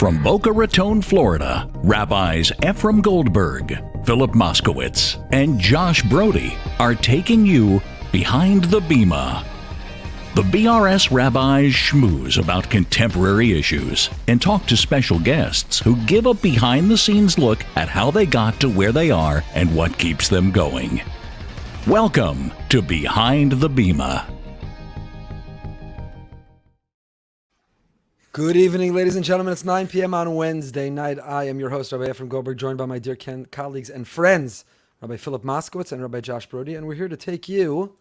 From Boca Raton, Florida, Rabbis Efrem Goldberg, Philip Moskowitz, and Josh Broide are taking you Behind the Bima. The BRS rabbis shmooze about contemporary issues and talk to special guests who give a behind-the-scenes look at how they got to where they are and what keeps them going. Welcome to Behind the Bima. Good evening, ladies and gentlemen. It's 9 p.m. on Wednesday night. I am your host, Rabbi Efrem Goldberg, joined by my dear colleagues and friends, Rabbi Philip Moskowitz and Rabbi Josh Broide, and we're here to take you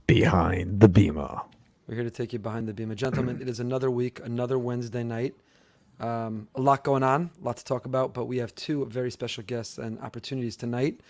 Behind the Bima. We're here to take you behind the Bima. Gentlemen, it is another week, another Wednesday night. A lot going on, a lot to talk about, but we have two very special guests and opportunities tonight.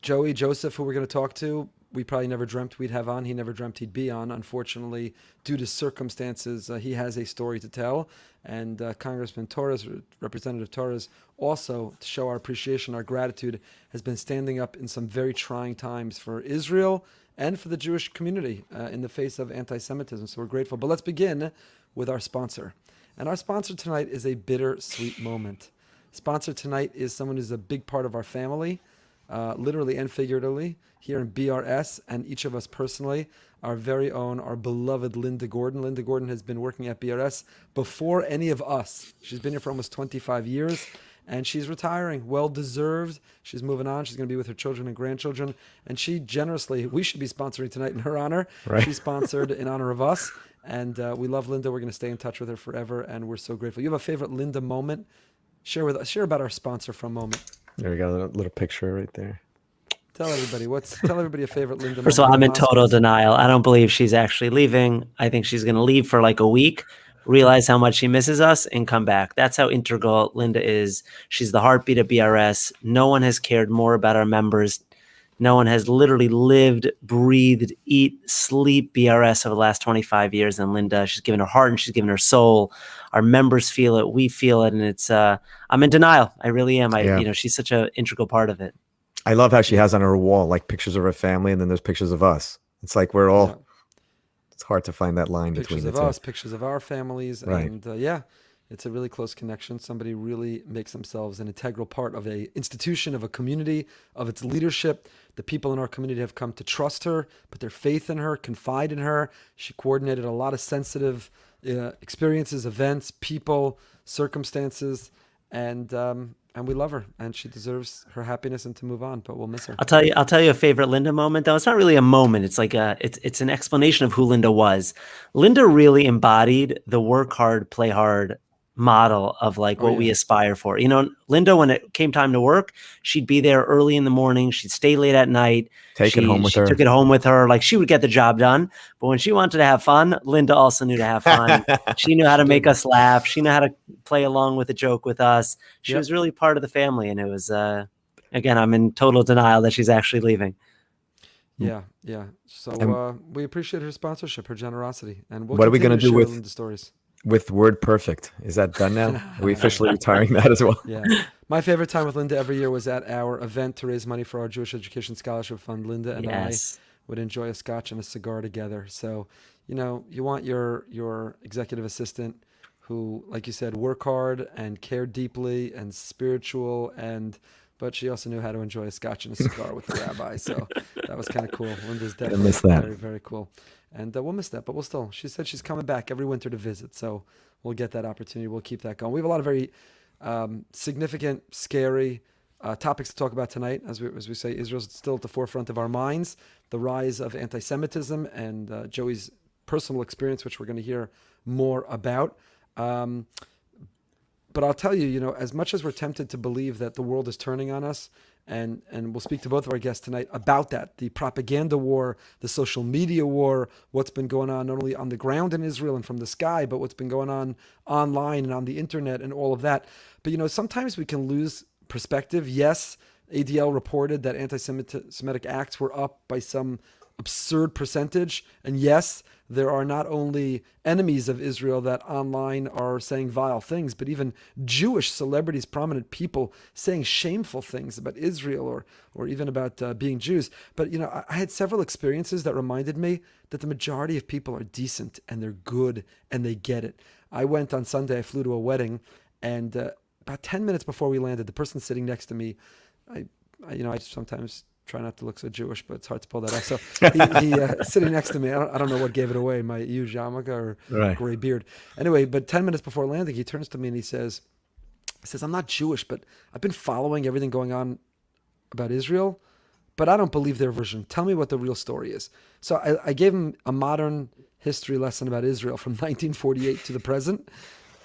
Joseph, who we're going to talk to, we probably never dreamt we'd have on. He never dreamt he'd be on. Unfortunately, due to circumstances, he has a story to tell. And Congressman Torres, Representative Torres, also to show our appreciation, our gratitude, has been standing up in some very trying times for Israel and for the Jewish community in the face of anti-Semitism. So we're grateful. But let's begin with our sponsor. And our sponsor tonight is a bittersweet moment. Sponsor tonight is someone who's a big part of our family, literally and figuratively, here in BRS, and each of us personally, our very own, our beloved Linda Gordon. Linda Gordon has been working at BRS before any of us. She's been here for almost 25 years, and she's retiring. Well-deserved. She's moving on. She's going to be with her children and grandchildren, and she generously, we should be sponsoring tonight in her honor. Right. She sponsored in honor of us, and we love Linda. We're going to stay in touch with her forever, and we're so grateful. You have a favorite Linda moment? Share about our sponsor for a moment. There we got a little picture right there. Tell everybody a favorite Linda. First of all, I'm in total denial. I don't believe she's actually leaving. I think she's going to leave for like a week, realize how much she misses us, and come back. That's how integral Linda is. She's the heartbeat of BRS. No one has cared more about our members. No one has literally lived, breathed, eat, sleep BRS over the last 25 years than Linda. She's given her heart and she's given her soul. Our members feel it. We feel it. And it's, I'm in denial. I really am. She's such an integral part of it. I love how she has on her wall, like pictures of her family, and then there's pictures of us. It's like we're all, it's hard to find that line between the two. Pictures of us, pictures of our families. Right. And it's a really close connection. Somebody really makes themselves an integral part of a institution, of a community, of its leadership. The people in our community have come to trust her, put their faith in her, confide in her. She coordinated a lot of sensitive experiences, events, people, circumstances, and we love her, and she deserves her happiness and to move on, but we'll miss her. I'll tell you a favorite Linda moment, though. It's not really a moment. It's like it's an explanation of who Linda was. Linda really embodied the work hard, play hard model of like what we aspire for. You know, Linda, when it came time to work, she'd be there early in the morning. She'd stay late at night. She took it home with her. Like, she would get the job done. But when she wanted to have fun, Linda also knew to have fun. She knew how to make us laugh. She knew how to play along with a joke with us. She was really part of the family. And it was, again, I'm in total denial that she's actually leaving. Yeah. So we appreciate her sponsorship, her generosity. And what are we going to do with Linda stories? With Word Perfect? Is that done now? Are we officially retiring that as well? Yeah. My favorite time with Linda every year was at our event to raise money for our Jewish Education Scholarship Fund. Linda and I would enjoy a scotch and a cigar together. So, you want your executive assistant who, like you said, work hard and care deeply and spiritual, but she also knew how to enjoy a scotch and a cigar with the rabbi. So that was kind of cool. Linda's definitely very, very cool. And we'll miss that, but she said she's coming back every winter to visit. So we'll get that opportunity. We'll keep that going. We have a lot of very significant, scary topics to talk about tonight. As we say, Israel's still at the forefront of our minds. The rise of anti-Semitism and Joey's personal experience, which we're going to hear more about. But I'll tell you, as much as we're tempted to believe that the world is turning on us, and we'll speak to both of our guests tonight about that, the propaganda war, the social media war, what's been going on not only on the ground in Israel and from the sky, but what's been going on online and on the internet and all of that. But, sometimes we can lose perspective. Yes, ADL reported that anti-Semitic acts were up by some absurd percentage. And yes, there are not only enemies of Israel that online are saying vile things, but even Jewish celebrities, prominent people saying shameful things about Israel or even about being Jews. But, I had several experiences that reminded me that the majority of people are decent and they're good and they get it. I went on Sunday, I flew to a wedding, and about 10 minutes before we landed, the person sitting next to me, I sometimes try not to look so Jewish, but it's hard to pull that off. So he sitting next to me, I don't know what gave it away, my huge yarmulke or gray beard. Anyway, but 10 minutes before landing, he turns to me and he says, I'm not Jewish, but I've been following everything going on about Israel, but I don't believe their version. Tell me what the real story is. So I gave him a modern history lesson about Israel from 1948 to the present.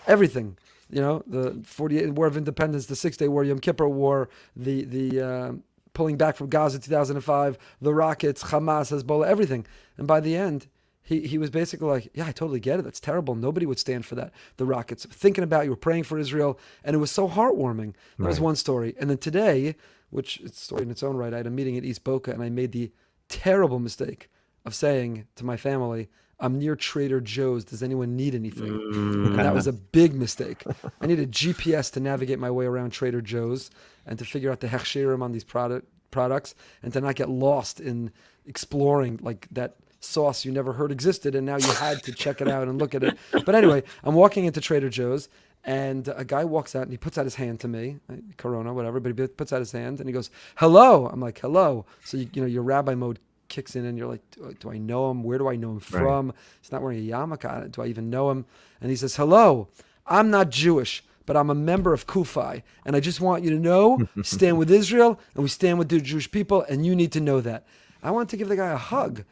Everything. The 48 War of Independence, the 6-Day War, Yom Kippur War, the pulling back from Gaza 2005, the rockets, Hamas, Hezbollah, everything. And by the end, he was basically like, yeah, I totally get it. That's terrible. Nobody would stand for that. The rockets. Thinking about you were praying for Israel. And it was so heartwarming. That was one story. And then today, which is a story in its own right, I had a meeting at East Boca and I made the terrible mistake of saying to my family, I'm near Trader Joe's. Does anyone need anything? And that was a big mistake. I needed GPS to navigate my way around Trader Joe's and to figure out the hechsherim on these products and to not get lost in exploring like that sauce you never heard existed and now you had to check it out and look at it. But anyway, I'm walking into Trader Joe's and a guy walks out and he puts out his hand to me, Corona, whatever, but he puts out his hand and he goes, hello. I'm like, hello. So, your rabbi mode kicks in and you're like, do I know him? Where do I know him from? Right. He's not wearing a yarmulke. Do I even know him? And he says, hello, I'm not Jewish, but I'm a member of Kufi. And I just want you to know, stand with Israel and we stand with the Jewish people. And you need to know that. I want to give the guy a hug,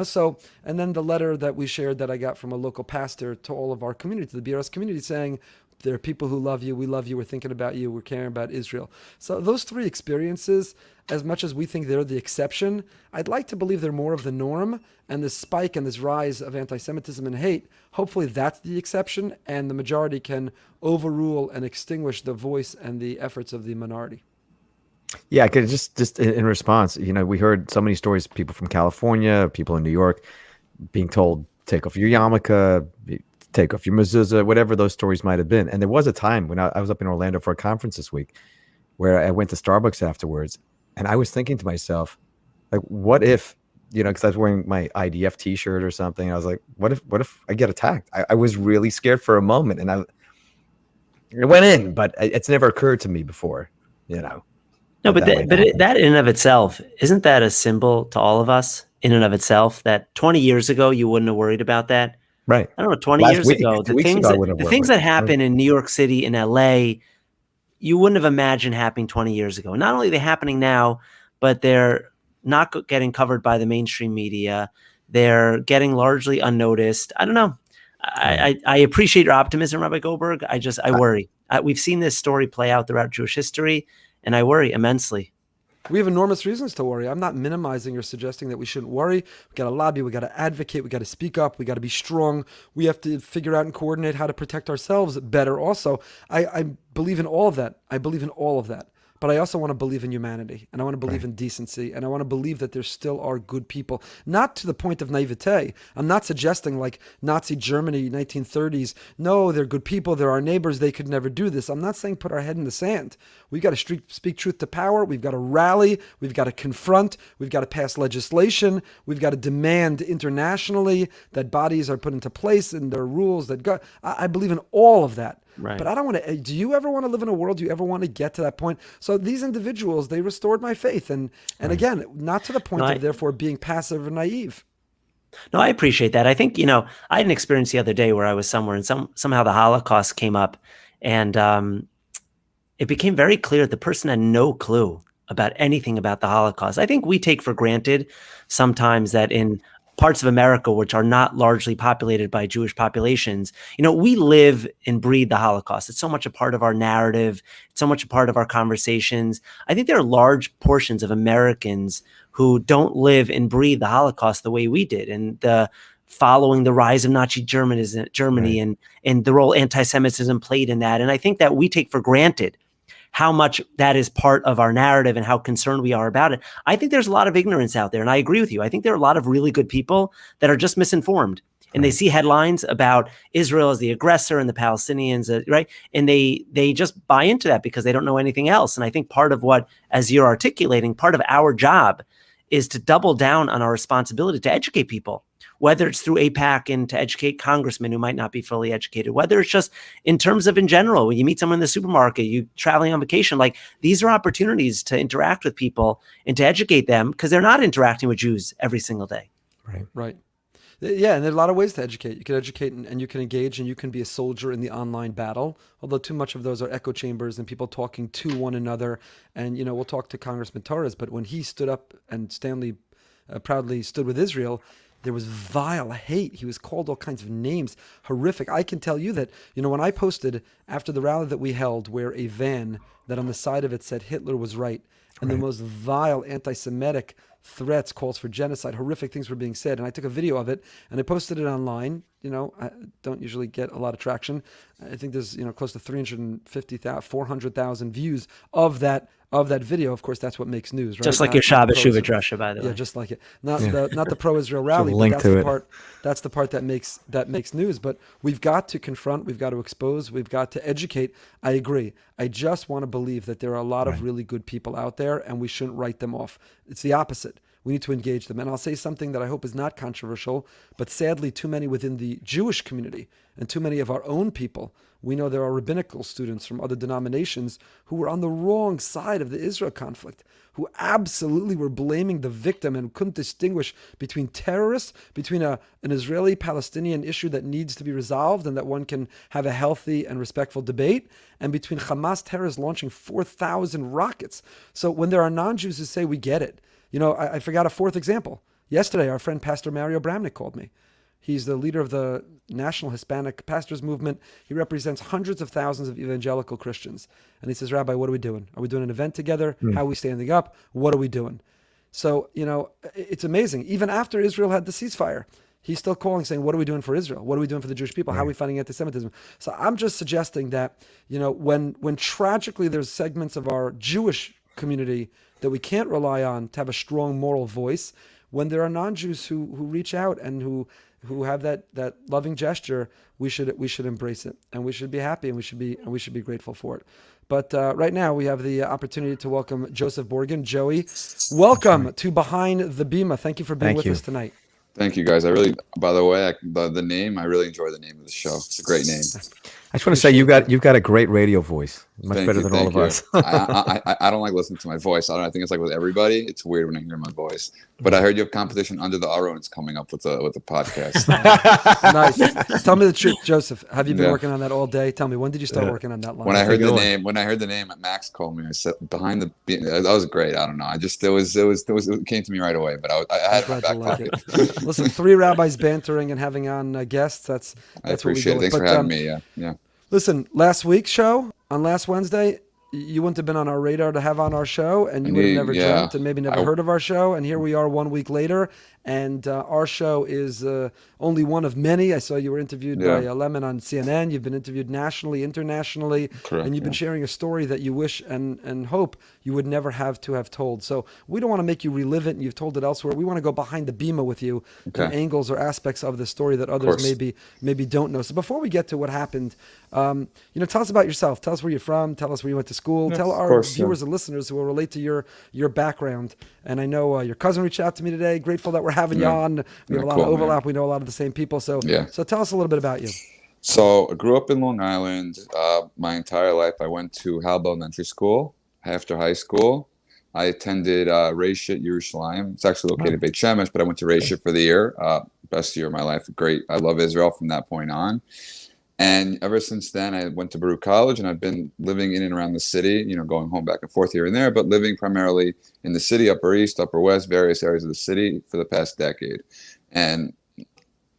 So, and then the letter that we shared that I got from a local pastor to all of our community, to the BRS community, saying, there are people who love you. We love you. We're thinking about you. We're caring about Israel. So those three experiences, as much as we think they're the exception, I'd like to believe they're more of the norm. And this spike and this rise of anti-Semitism and hate, hopefully that's the exception. And the majority can overrule and extinguish the voice and the efforts of the minority. Yeah, because just in response, we heard so many stories, people from California, people in New York being told, take off your yarmulke, take off your mezuzah, whatever those stories might have been. And there was a time when I was up in Orlando for a conference this week where I went to Starbucks afterwards and I was thinking to myself, like, what if, because I was wearing my IDF t-shirt or something. I was like, what if I get attacked? I was really scared for a moment and it went in, but it's never occurred to me before, No, but that in and of itself, isn't that a symbol to all of us in and of itself that 20 years ago, you wouldn't have worried about that? Right. I don't know, 20 years ago, the things that happen in New York City, in LA, you wouldn't have imagined happening 20 years ago. Not only are they happening now, but they're not getting covered by the mainstream media. They're getting largely unnoticed. I don't know. I appreciate your optimism, Rabbi Goldberg. I worry. We've seen this story play out throughout Jewish history, and I worry immensely. We have enormous reasons to worry. I'm not minimizing or suggesting that we shouldn't worry. We got to lobby. We got to advocate. We got to speak up. We got to be strong. We have to figure out and coordinate how to protect ourselves better. Also, I believe in all of that. I believe in all of that. But I also want to believe in humanity, and I want to believe in decency, and I want to believe that there still are good people, not to the point of naivete. I'm not suggesting like Nazi Germany, 1930s. No, they're good people. They're our neighbors. They could never do this. I'm not saying put our head in the sand. We've got to speak truth to power. We've got to rally. We've got to confront. We've got to pass legislation. We've got to demand internationally that bodies are put into place and there are rules that go. I believe in all of that. Right. But I don't want to. Do you ever want to live in a world? Do you ever want to get to that point? So these individuals, they restored my faith, and again, not to the point of therefore being passive or naive. No, I appreciate that. I think I had an experience the other day where I was somewhere and somehow the Holocaust came up, and it became very clear that the person had no clue about anything about the Holocaust. I think we take for granted sometimes that in parts of America, which are not largely populated by Jewish populations, we live and breathe the Holocaust. It's so much a part of our narrative. It's so much a part of our conversations. I think there are large portions of Americans who don't live and breathe the Holocaust the way we did. And following the rise of Nazi Germany and the role anti-Semitism played in that. And I think that we take for granted how much that is part of our narrative and how concerned we are about it. I think there's a lot of ignorance out there. And I agree with you. I think there are a lot of really good people that are just misinformed. And they see headlines about Israel as the aggressor and the Palestinians, right? And they just buy into that because they don't know anything else. And I think part of what, as you're articulating, part of our job is to double down on our responsibility to educate people, whether it's through AIPAC and to educate congressmen who might not be fully educated, whether it's just in terms of in general, when you meet someone in the supermarket, you traveling on vacation, like these are opportunities to interact with people and to educate them because they're not interacting with Jews every single day. Right. Yeah, and there are a lot of ways to educate. You can educate and you can engage and you can be a soldier in the online battle, although too much of those are echo chambers and people talking to one another. And, we'll talk to Congressman Torres, but when he stood up and Stanley proudly stood with Israel, there was vile hate. He was called all kinds of names, horrific. I can tell you that, when I posted after the rally that we held where a van that on the side of it said Hitler was right, and the most vile anti-Semitic threats, calls for genocide, horrific things were being said. And I took a video of it and I posted it online. I don't usually get a lot of traction. I think there's, close to 350,000, 400,000 views of that video. Of course, that's what makes news, right? Just like your Shabbos Shuvah Drasha, by the way. Yeah, just like it. Not the pro-Israel rally, link but to it. that's the part that makes news. But we've got to confront, we've got to expose, we've got to educate. I agree. I just want to believe that there are a lot of really good people out there and we shouldn't write them off. It's the opposite. We need to engage them. And I'll say something that I hope is not controversial, but sadly too many within the Jewish community and too many of our own people. We know there are rabbinical students from other denominations who were on the wrong side of the Israel conflict, who absolutely were blaming the victim and couldn't distinguish between terrorists, between an Israeli-Palestinian issue that needs to be resolved and that one can have a healthy and respectful debate, and between Hamas terrorists launching 4,000 rockets. So when there are non-Jews who say, we get it, I forgot a fourth example. Yesterday, our friend Pastor Mario Bramnick called me. He's the leader of the National Hispanic Pastors Movement. He represents hundreds of thousands of evangelical Christians. And he says, Rabbi, what are we doing? Are we doing an event together? How are we standing up? What are we doing? So, it's amazing. Even after Israel had the ceasefire, he's still calling, saying, what are we doing for Israel? What are we doing for the Jewish people? How are we fighting anti-Semitism? So I'm just suggesting that, when tragically there's segments of our Jewish community that we can't rely on to have a strong moral voice, when there are non-Jews who reach out and who have that loving gesture, we should embrace it, and we should be happy, and we should be grateful for it. But right now we have the opportunity to welcome Joseph Borgen. Joey, welcome to Behind the Bima. Thank you for being with us tonight. Thank you, guys. I really, by the way, the name, I really enjoy the name of the show. It's a great name. I just want to say you've got a great radio voice, much better than all of us. I don't like listening to my voice. I think it's like with everybody. It's weird when I hear my voice. But I heard you have competition Under the Aron's coming up with the podcast. Nice. Tell me the truth, Joseph. Have you been working on that all day? Tell me, when did you start working on that line? When I heard the name, Max called me. I said Behind the Bima. That was great. I don't know. It came to me right away. But I had my back pocket. Listen, 3 rabbis bantering and having on guests. That's I appreciate it. Thanks for having me. Yeah. Listen, last week's show on last Wednesday, you wouldn't have been on our radar to have on our show, and you would have never dreamt and maybe never heard of our show. And here we are 1 week later, and our show is only one of many. I saw you were interviewed by Lemon on CNN. You've been interviewed nationally, internationally, Correct, and you've been sharing a story that you wish and hope you would never have to have told. So we don't want to make you relive it, and you've told it elsewhere. We want to go behind the Bima with you, the angles or aspects of the story that others maybe don't know. So before we get to what happened, tell us about yourself. Tell us where you're from. Tell us where you went to school. Tell our viewers and listeners who will relate to your background. And I know your cousin reached out to me today. Grateful that we're having you on. We have a lot of overlap. Man. We know a lot of the same people. So tell us a little bit about you. So I grew up in Long Island. My entire life, I went to Halb Elementary School. After high school, I attended Reshit Yerushalayim. It's actually located in Beit Shemesh, but I went to Reshit for the year. Best year of my life. Great. I love Israel from that point on. And ever since then, I went to Baruch College, and I've been living in and around the city, going home back and forth here and there, but living primarily in the city, Upper East, Upper West, various areas of the city for the past decade. And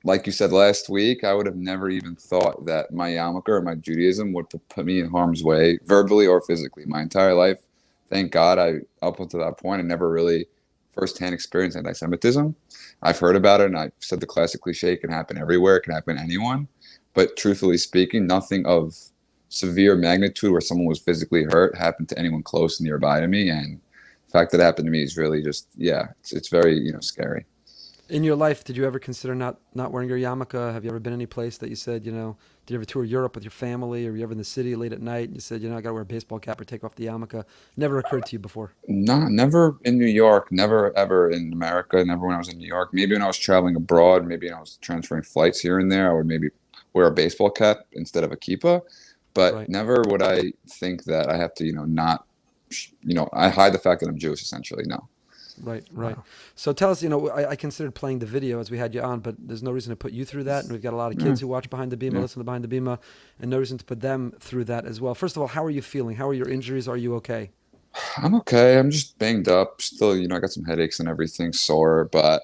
like you said last week, I would have never even thought that my yarmulke or my Judaism would put me in harm's way, verbally or physically. My entire life, thank God, up until that point, I never really firsthand experienced anti-Semitism. I've heard about it, and I've said the classic cliche, it can happen everywhere, it can happen to anyone. But truthfully speaking, nothing of severe magnitude where someone was physically hurt happen to anyone close and nearby to me. And the fact that it happened to me is really just, yeah, it's very, you know, scary. In your life, did you ever consider not wearing your yarmulke? Have you ever been any place that you said, you know, did you ever tour Europe with your family, or were you ever in the city late at night and you said, you know, I got to wear a baseball cap or take off the yarmulke? Never occurred to you before? Never in New York, never ever in America, never when I was in New York. Maybe when I was traveling abroad, maybe when I was transferring flights here and there, I would maybe wear a baseball cap instead of a kippah. But Right. never would I think that I have to, you know, not, you know, I hide the fact that I'm Jewish essentially. No. Right, right. So tell us, you know, I considered playing the video as we had you on, but there's no reason to put you through that. And we've got a lot of kids who watch Behind the Bima, Yeah. listen to Behind the Bima, and no reason to put them through that as well. First of all, how are you feeling? How are your injuries? Are you okay? I'm okay. I'm just banged up. Still, you know, I got some headaches and everything, sore, but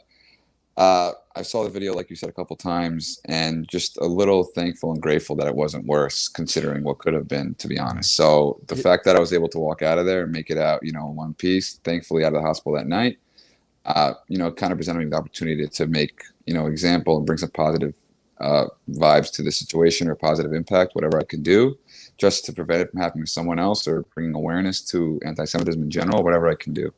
I saw the video, like you said, a couple times, and just a little thankful and grateful that it wasn't worse, considering what could have been, to be honest. So the fact that I was able to walk out of there and make it out, you know, in one piece, thankfully out of the hospital that night, you know, it kind of presented me the opportunity to make, you know, example and bring some positive vibes to the situation, or positive impact, whatever I could do, just to prevent it from happening to someone else, or bringing awareness to anti-Semitism in general, whatever I can do.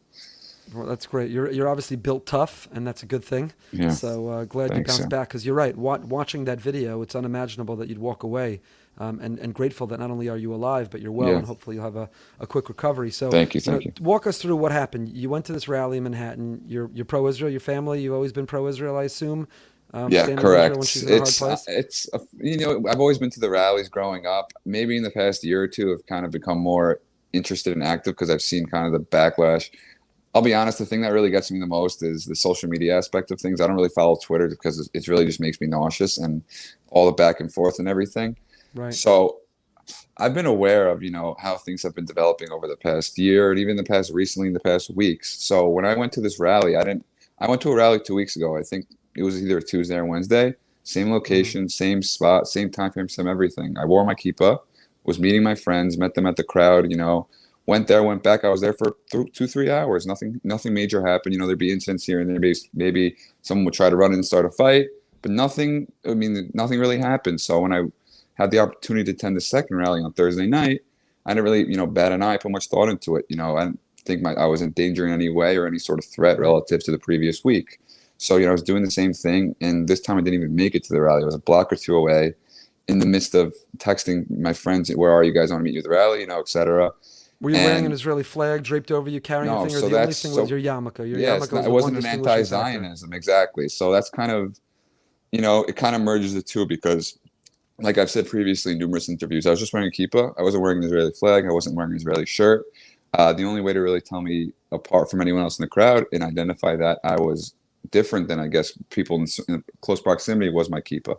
Well, that's great. You're obviously built tough, and that's a good thing. Yeah. So glad you Thanks, bounced yeah. back, because you're right. Watching that video, it's unimaginable that you'd walk away, and grateful that not only are you alive, but you're well, Yeah. and hopefully you'll have a quick recovery. So Thank you, know, thank you. walk us through what happened. You went to this rally in Manhattan. You're pro-Israel. Your family, you've always been pro-Israel, I assume. Yeah, Stand with Israel correct. when she's in a hard place. You know, I've always been to the rallies growing up. Maybe in the past year or two, I've kind of become more interested and active because I've seen kind of the backlash. I'll be honest, the thing that really gets me the most is the social media aspect of things. I don't really follow Twitter because it really just makes me nauseous, and all the back and forth and everything. Right. So I've been aware of, you know, how things have been developing over the past year, and even recently in the past weeks. So when I went to this rally, I went to a rally 2 weeks ago. I think it was either a Tuesday or Wednesday. Same location, same spot, same time frame, same everything. I wore my kippah, was meeting my friends, met them at the crowd, you know, went there, went back. I was there for 2-3 hours. Nothing major happened. You know, there'd be incidents here and there. Maybe someone would try to run in and start a fight, but nothing really happened. So when I had the opportunity to attend the second rally on Thursday night, I didn't really, you know, bat an eye, put much thought into it. You know, I didn't think I was in danger in any way or any sort of threat relative to the previous week. So, you know, I was doing the same thing, and this time I didn't even make it to the rally. I was a block or two away, in the midst of texting my friends, "Where are you guys? I want to meet you at the rally," you know, etc. Were you wearing an Israeli flag draped over you, carrying No, anything, or so the only that's- thing so- was your yarmulke? Your Yeah, yarmulke was it the wasn't one an distinguishing factor. anti-Zionism, exactly. So that's kind of, you know, it kind of merges the two because, like I've said previously in numerous interviews, I was just wearing a kippah. I wasn't wearing an Israeli flag. I wasn't wearing an Israeli shirt. The only way to really tell me apart from anyone else in the crowd and identify that I was different than, I guess, people in close proximity was my kippah.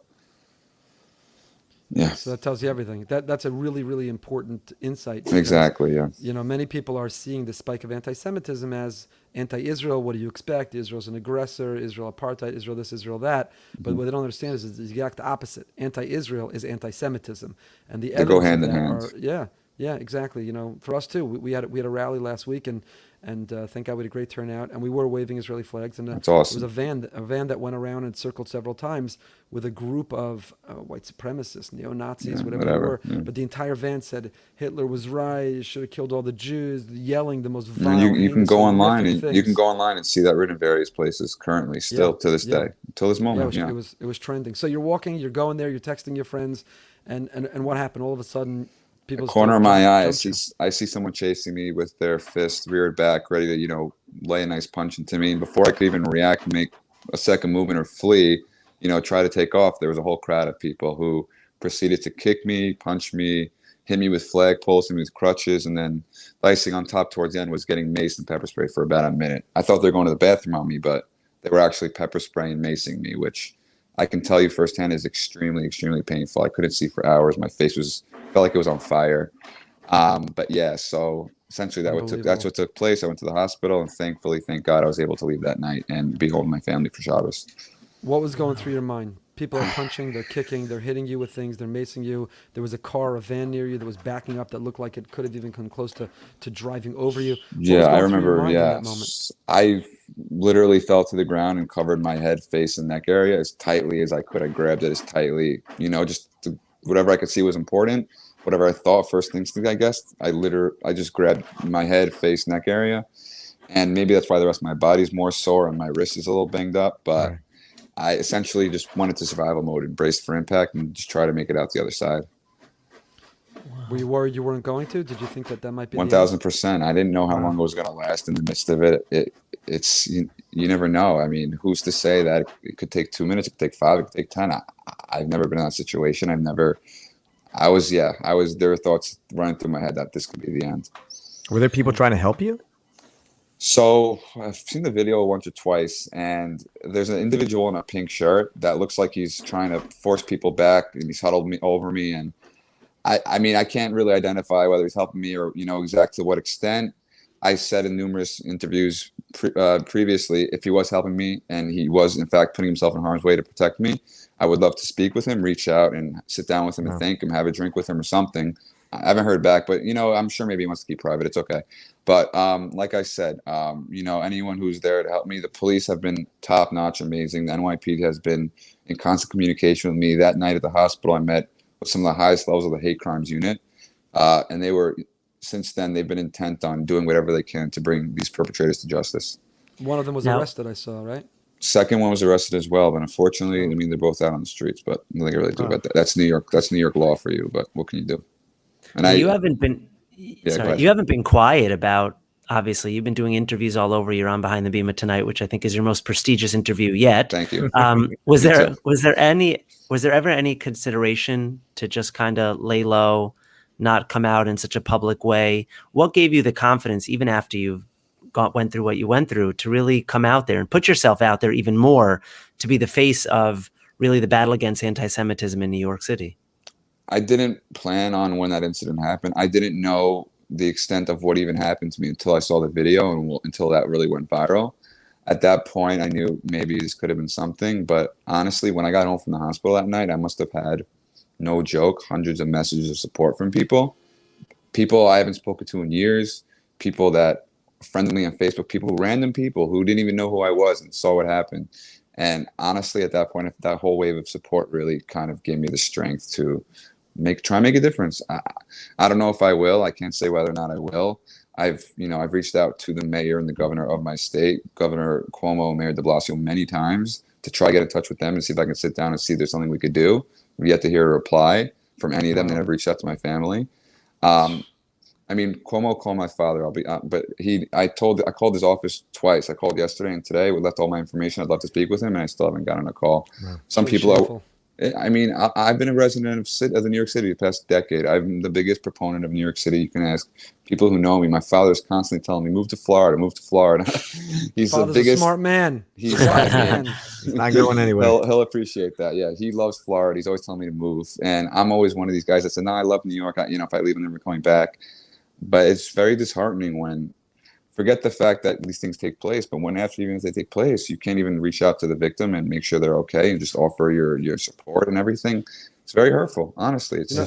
Yeah, So that tells you everything. That's a really, really important insight. Because, exactly. Yeah. you know, many people are seeing the spike of anti-Semitism as anti-Israel. What do you expect? Israel's an aggressor. Israel apartheid. Israel this. Israel that. But what they don't understand is the exact opposite. Anti-Israel is anti-Semitism, and the They go evidence hand of in that hand. yeah, exactly. You know, for us too, we had a rally last week, and thank God we had a great turnout, and we were waving Israeli flags, and That's there awesome. was a van that went around and circled several times with a group of white supremacists, neo-Nazis, Yeah, whatever they whatever, were. yeah. But the entire van said Hitler was right, you should have killed all the Jews, yelling the most And vile, you can heinous, go online horrific and you can things. go online and see that written in various places currently, still Yeah, to this yeah. day, until this Yeah, moment. it was trending. So you're walking, you're going there, you're texting your friends, and what happened? All of a sudden, people Corner of start my eye, jump you. I see someone chasing me with their fist reared back, ready to, you know, lay a nice punch into me. And before I could even react, make a second movement or flee, you know, try to take off, there was a whole crowd of people who proceeded to kick me, punch me, hit me with flagpoles, hit me with crutches, and then the icing on top towards the end was getting maced and pepper spray for about a minute. I thought they were going to the bathroom on me, but they were actually pepper spraying and macing me, which I can tell you firsthand is extremely, extremely painful. I couldn't see for hours. My face felt like it was on fire. But yeah, so essentially that's what took place. I went to the hospital, and thankfully, thank God, I was able to leave that night and be home with my family for Shabbos. What was going through your mind? People are punching, they're kicking, they're hitting you with things, they're macing you. There was a van near you that was backing up that looked like it could have even come close to driving over you. What was Yeah, I going through your remember. mind in Yeah, that moment? I literally fell to the ground and covered my head, face, and neck area as tightly as I could. I grabbed it as tightly, you know, whatever I could see was important. whatever I thought, first instinct, I guess, I just grabbed my head, face, neck area. And maybe that's why the rest of my body's more sore and my wrist is a little banged up. But Right. I essentially just went into survival mode and braced for impact and just try to make it out the other side. Were you worried you weren't going to? Did you think that might be the end? 1,000%. I didn't know how long it was going to last in the midst of it. It's you never know. I mean, who's to say that it could take 2 minutes, it could take 5, it could take 10. I've never been in that situation. there were thoughts running through my head that this could be the end. Were there people trying to help you? So I've seen the video once or twice, and there's an individual in a pink shirt that looks like he's trying to force people back, and he's huddled over me. And I mean, I can't really identify whether he's helping me or, exactly to what extent. I said in numerous interviews previously, if he was helping me and he was, in fact, putting himself in harm's way to protect me, I would love to speak with him, reach out and sit down with him and thank him, have a drink with him or something. I haven't heard back, but, I'm sure maybe he wants to keep private. It's okay. But like I said, anyone who's there to help me, the police have been top notch, amazing. The NYPD has been in constant communication with me. That night at the hospital, I met with some of the highest levels of the hate crimes unit. And since then, they've been intent on doing whatever they can to bring these perpetrators to justice. One of them was arrested, I saw, right? Second one was arrested as well, but unfortunately, I mean, they're both out on the streets, but nothing I can really do about that. That's New York. That's New York law for you, but what can you do? And you haven't been quiet about, obviously, you've been doing interviews all over. You're on Behind the Bima tonight, which I think is your most prestigious interview yet. Thank you. Was there ever any consideration to just kind of lay low, not come out in such a public way? What gave you the confidence, even after you've went through what you went through, to really come out there and put yourself out there even more, to be the face of really the battle against anti-Semitism in New York City? I didn't plan on when that incident happened. I didn't know the extent of what even happened to me until I saw the video and until that really went viral. At that point, I knew maybe this could have been something. But honestly, when I got home from the hospital that night, I must have had, no joke, hundreds of messages of support from people I haven't spoken to in years, people that friended me on Facebook, random people who didn't even know who I was and saw what happened. And honestly, at that point, that whole wave of support really kind of gave me the strength to try and make a difference. I don't know if I will. I can't say whether or not I will. I've reached out to the mayor and the governor of my state, Governor Cuomo, Mayor de Blasio, many times to try to get in touch with them and see if I can sit down and see if there's something we could do. We've yet to hear a reply from any of them. They never reached out to my family. I mean, Cuomo called my father. I called his office twice. I called yesterday and today. We left all my information. I'd love to speak with him, and I still haven't gotten a call. Wow. Some people I've been a resident of the New York City the past decade. I'm the biggest proponent of New York City. You can ask people who know me. My father's constantly telling me, move to Florida. He's the biggest. A smart man. He's not going anywhere. He'll appreciate that. Yeah, he loves Florida. He's always telling me to move. And I'm always one of these guys that said, no, I love New York. If I leave, I'm never coming back. But it's very disheartening when, forget the fact that these things take place, but even if they take place, you can't even reach out to the victim and make sure they're okay and just offer your support and everything. It's very hurtful, honestly. It's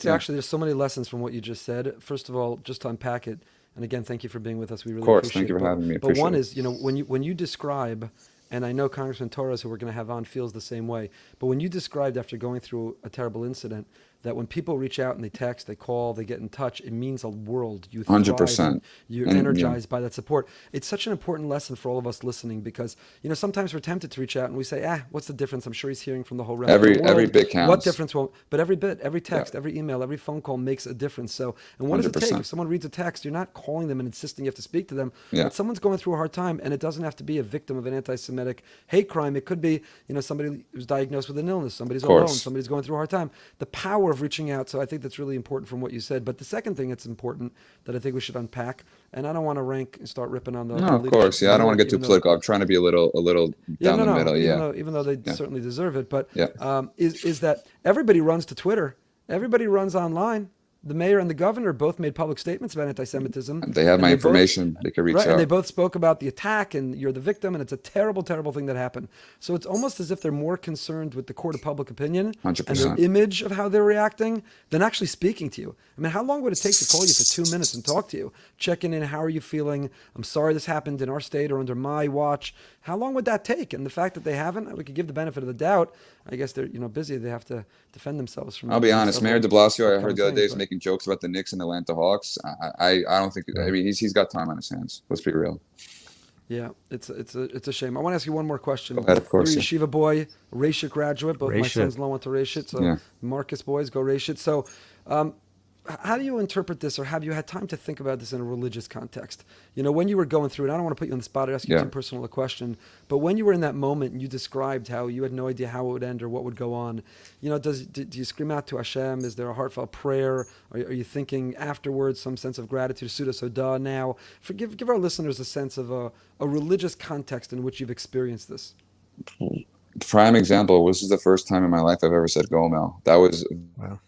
actually, there's so many lessons from what you just said. First of all, just to unpack it, and again, thank you for being with us. We really appreciate it. Of course, thank you for having me. But one is, when you describe, and I know Congressman Torres, who we're going to have on, feels the same way, but when you described after going through a terrible incident, that when people reach out and they text, they call, they get in touch, it means a world. You 100%. You're energized by that support. It's such an important lesson for all of us listening because, sometimes we're tempted to reach out and we say, what's the difference? I'm sure he's hearing from the whole rest of the world. Every bit counts. What difference won't? But every bit, every text, every email, every phone call makes a difference. So, and what 100%. does it take? If someone reads a text, you're not calling them and insisting you have to speak to them. Yeah. But someone's going through a hard time, and it doesn't have to be a victim of an anti-Semitic hate crime. It could be, somebody who's diagnosed with an illness, somebody's alone, somebody's going through a hard time. The power of reaching out. So I think that's really important from what you said. But the second thing that's important that I think we should unpack, and I don't want to rank and start ripping on the of course, yeah, I don't want to get too political. I'm trying to be a little down the middle, even though they certainly deserve it. But is that everybody runs to Twitter, everybody runs online. The mayor and the governor both made public statements about anti-Semitism. They have my information. They can reach out. And they both spoke about the attack, and you're the victim, and it's a terrible, terrible thing that happened. So it's almost as if they're more concerned with the court of public opinion 100%. and their image of how they're reacting than actually speaking to you. I mean, how long would it take to call you for 2 minutes and talk to you? Checking in, how are you feeling? I'm sorry this happened in our state or under my watch. How long would that take? And the fact that they haven't, we could give the benefit of the doubt. I guess they're busy. They have to defend themselves from. I'll be honest, Mayor De Blasio, I heard the other day, is but making jokes about the Knicks and Atlanta Hawks. I don't think. I mean, he's got time on his hands. Let's be real. Yeah, it's a shame. I want to ask you one more question. Go ahead, of course. You're a yeshiva boy, Reshit graduate. Both my Reshit. sons-in-law went to Reshit, so Yeah. Marcus boys go Reshit. So, how do you interpret this, or have you had time to think about this in a religious context? When you were going through it, I don't want to put you on the spot or ask you Yeah. too personal a question, but when you were in that moment and you described how you had no idea how it would end or what would go on, do you scream out to Hashem? Is there a heartfelt prayer? Are you thinking afterwards some sense of gratitude, Suda Soda now? Give our listeners a sense of a religious context in which you've experienced this. Prime example, this is the first time in my life I've ever said Gomel. That was... Wow.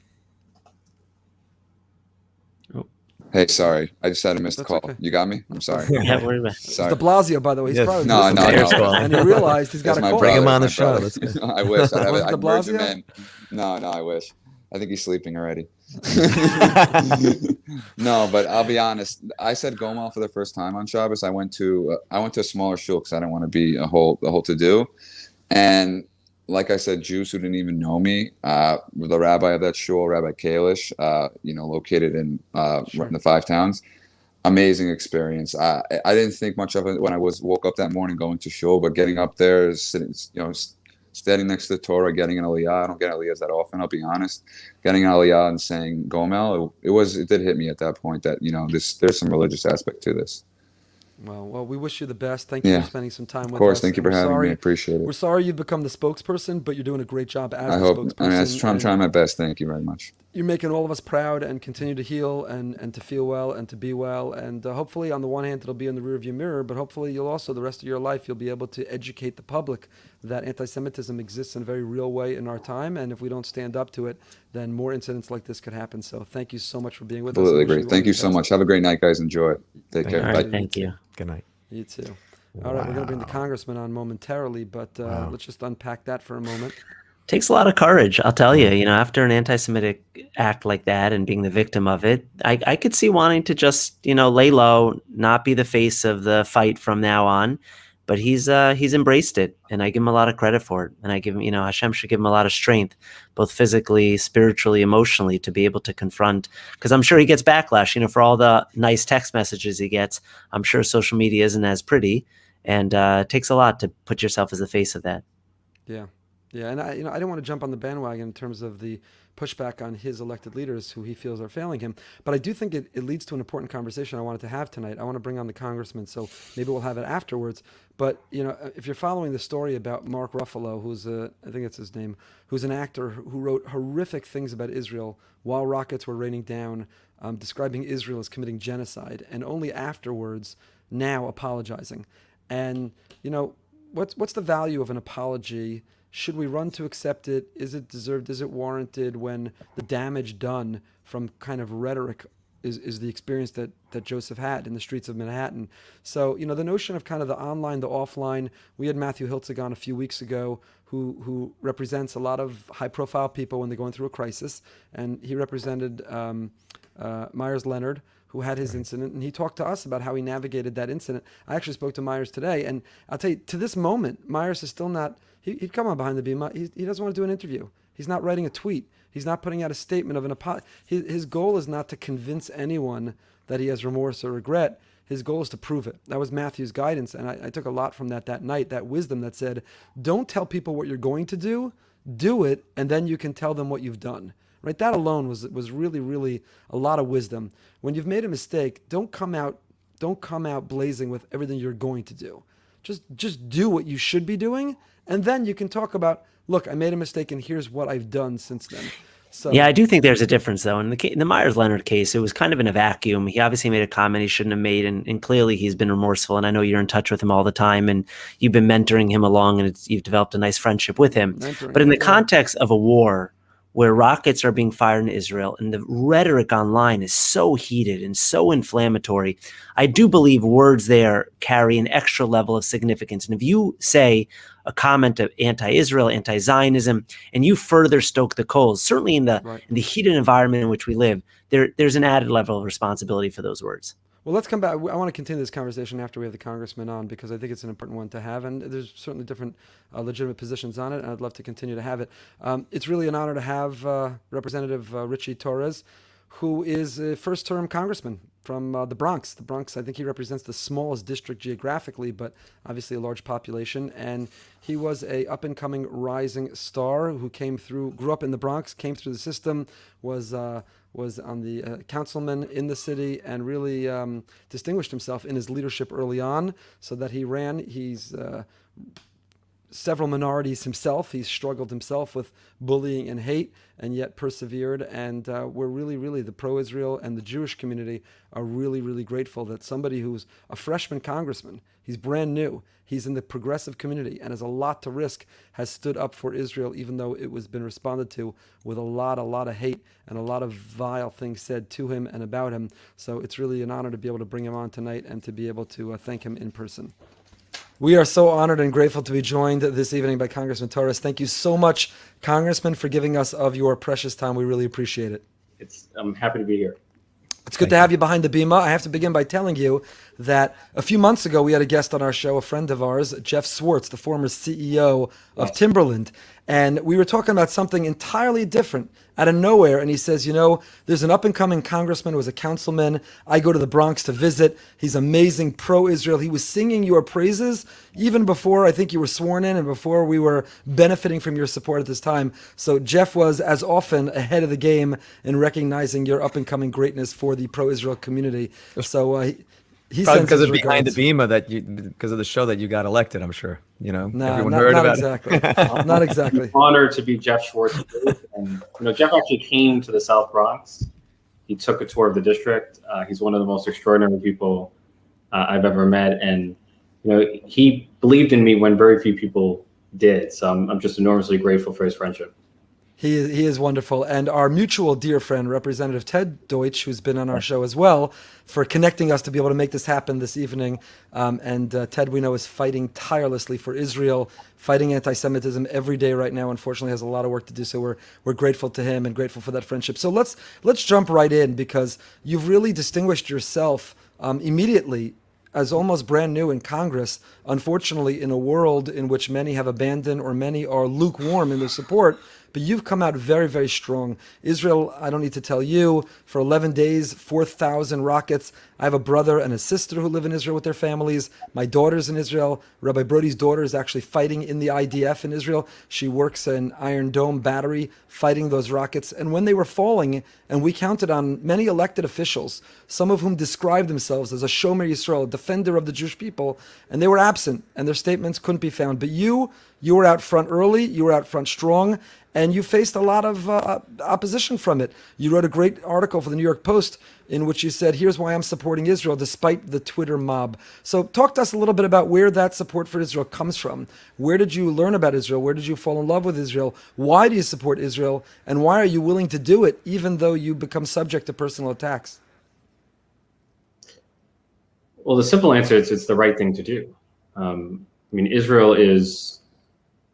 Hey, sorry. I just had a missed That's call. okay. You got me? I'm sorry. Yeah, worry about it. Sorry. De Blasio, by the way, he's Yes. probably No, listening no, to Bears this, call. and he realized he's got That's a my call. Bring him brother, on the my show. brother. Let's go. I wish. Was it I'd De merge him Blasio? in. No, I wish. I think he's sleeping already. No, but I'll be honest. I said Gomel for the first time on Shabbos. I went to a smaller shul because I didn't want to be a whole to do. And like I said, Jews who didn't even know me, the rabbi of that shul, Rabbi Kalish, located in Sure. in the Five Towns. Amazing experience. I didn't think much of it when I woke up that morning going to shul, but getting up there, sitting, standing next to the Torah, getting an aliyah. I don't get aliyahs that often, I'll be honest. Getting an aliyah and saying Gomel, it did hit me at that point that there's some religious aspect to this. Well, we wish you the best. Thank you Yeah. for spending some time with us. Of course, thank you And for we're having me. sorry- I appreciate it. We're sorry you've become the spokesperson, but you're doing a great job as I the hope. spokesperson. I'm and trying my best. Thank you very much. You're making all of us proud and continue to heal and to feel well and to be well. And hopefully, on the one hand, it'll be in the rearview mirror, but hopefully you'll also, the rest of your life, you'll be able to educate the public that anti-Semitism exists in a very real way in our time. And if we don't stand up to it, then more incidents like this could happen. So thank you so much for being with us. Absolutely I wish agree. all Thank the you so best. much. Have a great night, guys. Enjoy it. Take care. All Bye. right, thank you. Good night. You too. All right, we're going to bring the Wow. congressman on momentarily, but let's just unpack that for a moment. Takes a lot of courage, I'll tell you. After an anti-Semitic act like that and being the victim of it, I could see wanting to just, lay low, not be the face of the fight from now on. But he's embraced it, and I give him a lot of credit for it. And I give him, Hashem should give him a lot of strength, both physically, spiritually, emotionally, to be able to confront. Because I'm sure he gets backlash, for all the nice text messages he gets. I'm sure social media isn't as pretty, and it takes a lot to put yourself as the face of that. Yeah. And I didn't want to jump on the bandwagon in terms of the pushback on his elected leaders who he feels are failing him. But I do think it leads to an important conversation I wanted to have tonight. I want to bring on the congressman, so maybe we'll have it afterwards. But, if you're following the story about Mark Ruffalo, who's I think that's his name, who's an actor who wrote horrific things about Israel while rockets were raining down, describing Israel as committing genocide, and only afterwards now apologizing. And, what's the value of an apology? Should we run to accept it? Is it deserved? Is it warranted when the damage done from kind of rhetoric is the experience that Joseph had in the streets of Manhattan? So, the notion of kind of the online, the offline, we had Matthew Hiltzig on a few weeks ago who represents a lot of high profile people when they're going through a crisis. And he represented Myers Leonard, who had his incident, and he talked to us about how he navigated that incident. I actually spoke to Myers today, and I'll tell you, to this moment, Myers is still not, he'd come on Behind the Bima, he doesn't want to do an interview. He's not writing a tweet. He's not putting out a statement of an apology. His goal is not to convince anyone that he has remorse or regret. His goal is to prove it. That was Matthew's guidance, and I took a lot from that night, that wisdom that said, don't tell people what you're going to do it, and then you can tell them what you've done. Right? That alone was really, really a lot of wisdom. When you've made a mistake, don't come out blazing with everything you're going to do. Just do what you should be doing, and then you can talk about, look, I made a mistake, and here's what I've done since then. So, Yeah, I do think there's a difference, though. In the Myers-Leonard case, it was kind of in a vacuum. He obviously made a comment he shouldn't have made, and clearly he's been remorseful. And I know you're in touch with him all the time, and you've been mentoring him along, and you've developed a nice friendship with him. But in the context of a war where rockets are being fired in Israel and the rhetoric online is so heated and so inflammatory, I do believe words there carry an extra level of significance. And if you say a comment of anti-Israel, anti-Zionism, and you further stoke the coals, certainly in the heated environment in which we live, there's an added level of responsibility for those words. Well, let's come back. I want to continue this conversation after we have the congressman on, because I think it's an important one to have, and there's certainly different legitimate positions on it, and I'd love to continue to have it. It's really an honor to have Representative Ritchie Torres, who is a first-term congressman from the Bronx. The Bronx, I think he represents the smallest district geographically, but obviously a large population. And he was a up-and-coming rising star who grew up in the Bronx, came through the system, was on the councilman in the city, and really distinguished himself in his leadership early on, so that he ran. He's several minorities himself. He's struggled himself with bullying and hate, and yet persevered. And we're really, the pro-Israel and the Jewish community are really grateful that somebody who's a freshman congressman, he's brand new, he's in the progressive community and has a lot to risk, has stood up for Israel, even though it was been responded to with a lot of hate and a lot of vile things said to him and about him. So it's really an honor to be able to bring him on tonight and to be able to thank him in person. We are so honored and grateful to be joined this evening by Congressman Torres. Thank you so much, Congressman, for giving us of your precious time. We really appreciate it. I'm happy to be here. It's good to have you behind the Bima. I have to begin by telling you that a few months ago we had a guest on our show, a friend of ours, Jeff Swartz, the former CEO of Timberland. And we were talking about something entirely different out of nowhere. And he says, there's an up-and-coming congressman who was a councilman. I go to the Bronx to visit. He's amazing, pro-Israel. He was singing your praises even before I think you were sworn in and before we were benefiting from your support at this time. So Jeff was, as often, ahead of the game in recognizing your up-and-coming greatness for the pro-Israel community. So he Probably sends because his of Behind the regards. Bima because of the show that you got elected, I'm sure. No, everyone not, heard not about exactly. it. Not exactly. Honored to be Jeff Schwartz. And Jeff actually came to the South Bronx. He took a tour of the district. He's one of the most extraordinary people I've ever met, and he believed in me when very few people did. So I'm just enormously grateful for his friendship. He is wonderful. And our mutual dear friend, Representative Ted Deutsch, who's been on our show as well, for connecting us to be able to make this happen this evening. And Ted, we know, is fighting tirelessly for Israel, fighting anti-Semitism every day right now. Unfortunately, has a lot of work to do. So we're grateful to him and grateful for that friendship. So let's jump right in, because you've really distinguished yourself immediately as almost brand new in Congress, unfortunately, in a world in which many have abandoned or many are lukewarm in their support. But you've come out very, very strong. Israel, I don't need to tell you, for 11 days, 4,000 rockets. I have a brother and a sister who live in Israel with their families. My daughter's in Israel. Rabbi Broide's daughter is actually fighting in the IDF in Israel. She works in Iron Dome battery, fighting those rockets. And when they were falling, and we counted on many elected officials, some of whom described themselves as a Shomer Yisrael, a defender of the Jewish people, and they were absent, and their statements couldn't be found. But you were out front early, you were out front strong, and you faced a lot of opposition from it. You wrote a great article for the New York Post in which you said, here's why I'm supporting Israel despite the Twitter mob. So talk to us a little bit about where that support for Israel comes from. Where did you learn about Israel? Where did you fall in love with Israel? Why do you support Israel? And why are you willing to do it even though you become subject to personal attacks? Well, the simple answer is it's the right thing to do. Israel is,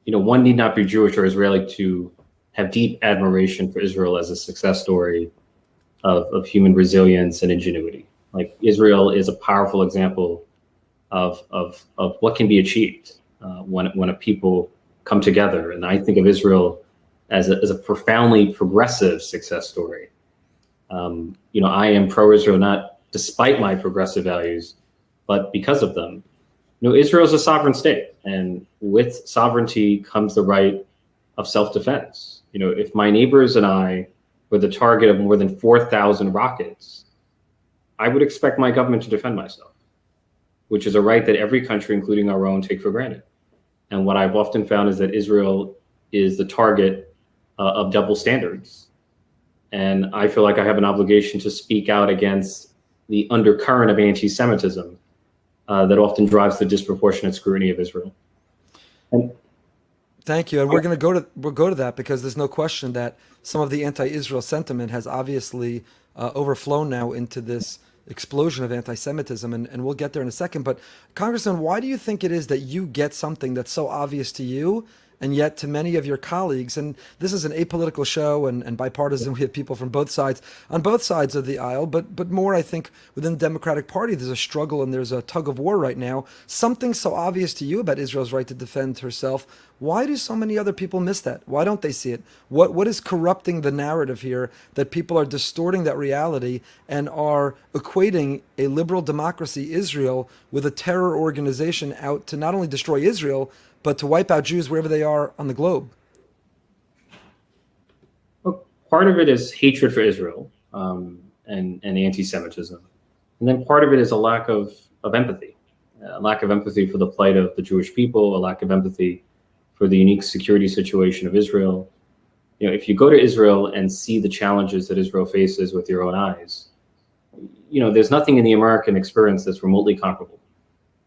one need not be Jewish or Israeli to have deep admiration for Israel as a success story of human resilience and ingenuity. Like, Israel is a powerful example of what can be achieved when a people come together. And I think of Israel as a profoundly progressive success story. I am pro-Israel, not despite my progressive values, but because of them. Israel is a sovereign state, and with sovereignty comes the right of self-defense. If my neighbors and I were the target of more than 4,000 rockets, I would expect my government to defend myself, which is a right that every country, including our own, take for granted. And what I've often found is that Israel is the target of double standards. And I feel like I have an obligation to speak out against the undercurrent of anti-Semitism that often drives the disproportionate scrutiny of Israel. Thank you, and we'll go to that, because there's no question that some of the anti-Israel sentiment has obviously overflown now into this explosion of anti-Semitism, and we'll get there in a second. But Congressman, why do you think it is that you get something that's so obvious to you, And yet to many of your colleagues, and this is an apolitical show and bipartisan, we have people from both sides, on both sides of the aisle, but more, I think, within the Democratic Party, there's a struggle and there's a tug of war right now. Something so obvious to you about Israel's right to defend herself. Why do so many other people miss that? Why don't they see it? What is corrupting the narrative here that people are distorting that reality and are equating a liberal democracy, Israel, with a terror organization out to not only destroy Israel, but to wipe out Jews wherever they are on the globe? Well, part of it is hatred for Israel and anti-Semitism. And then part of it is a lack of empathy, a lack of empathy for the plight of the Jewish people, a lack of empathy for the unique security situation of Israel. You know, if you go to Israel and see the challenges that Israel faces with your own eyes, you know, there's nothing in the American experience that's remotely comparable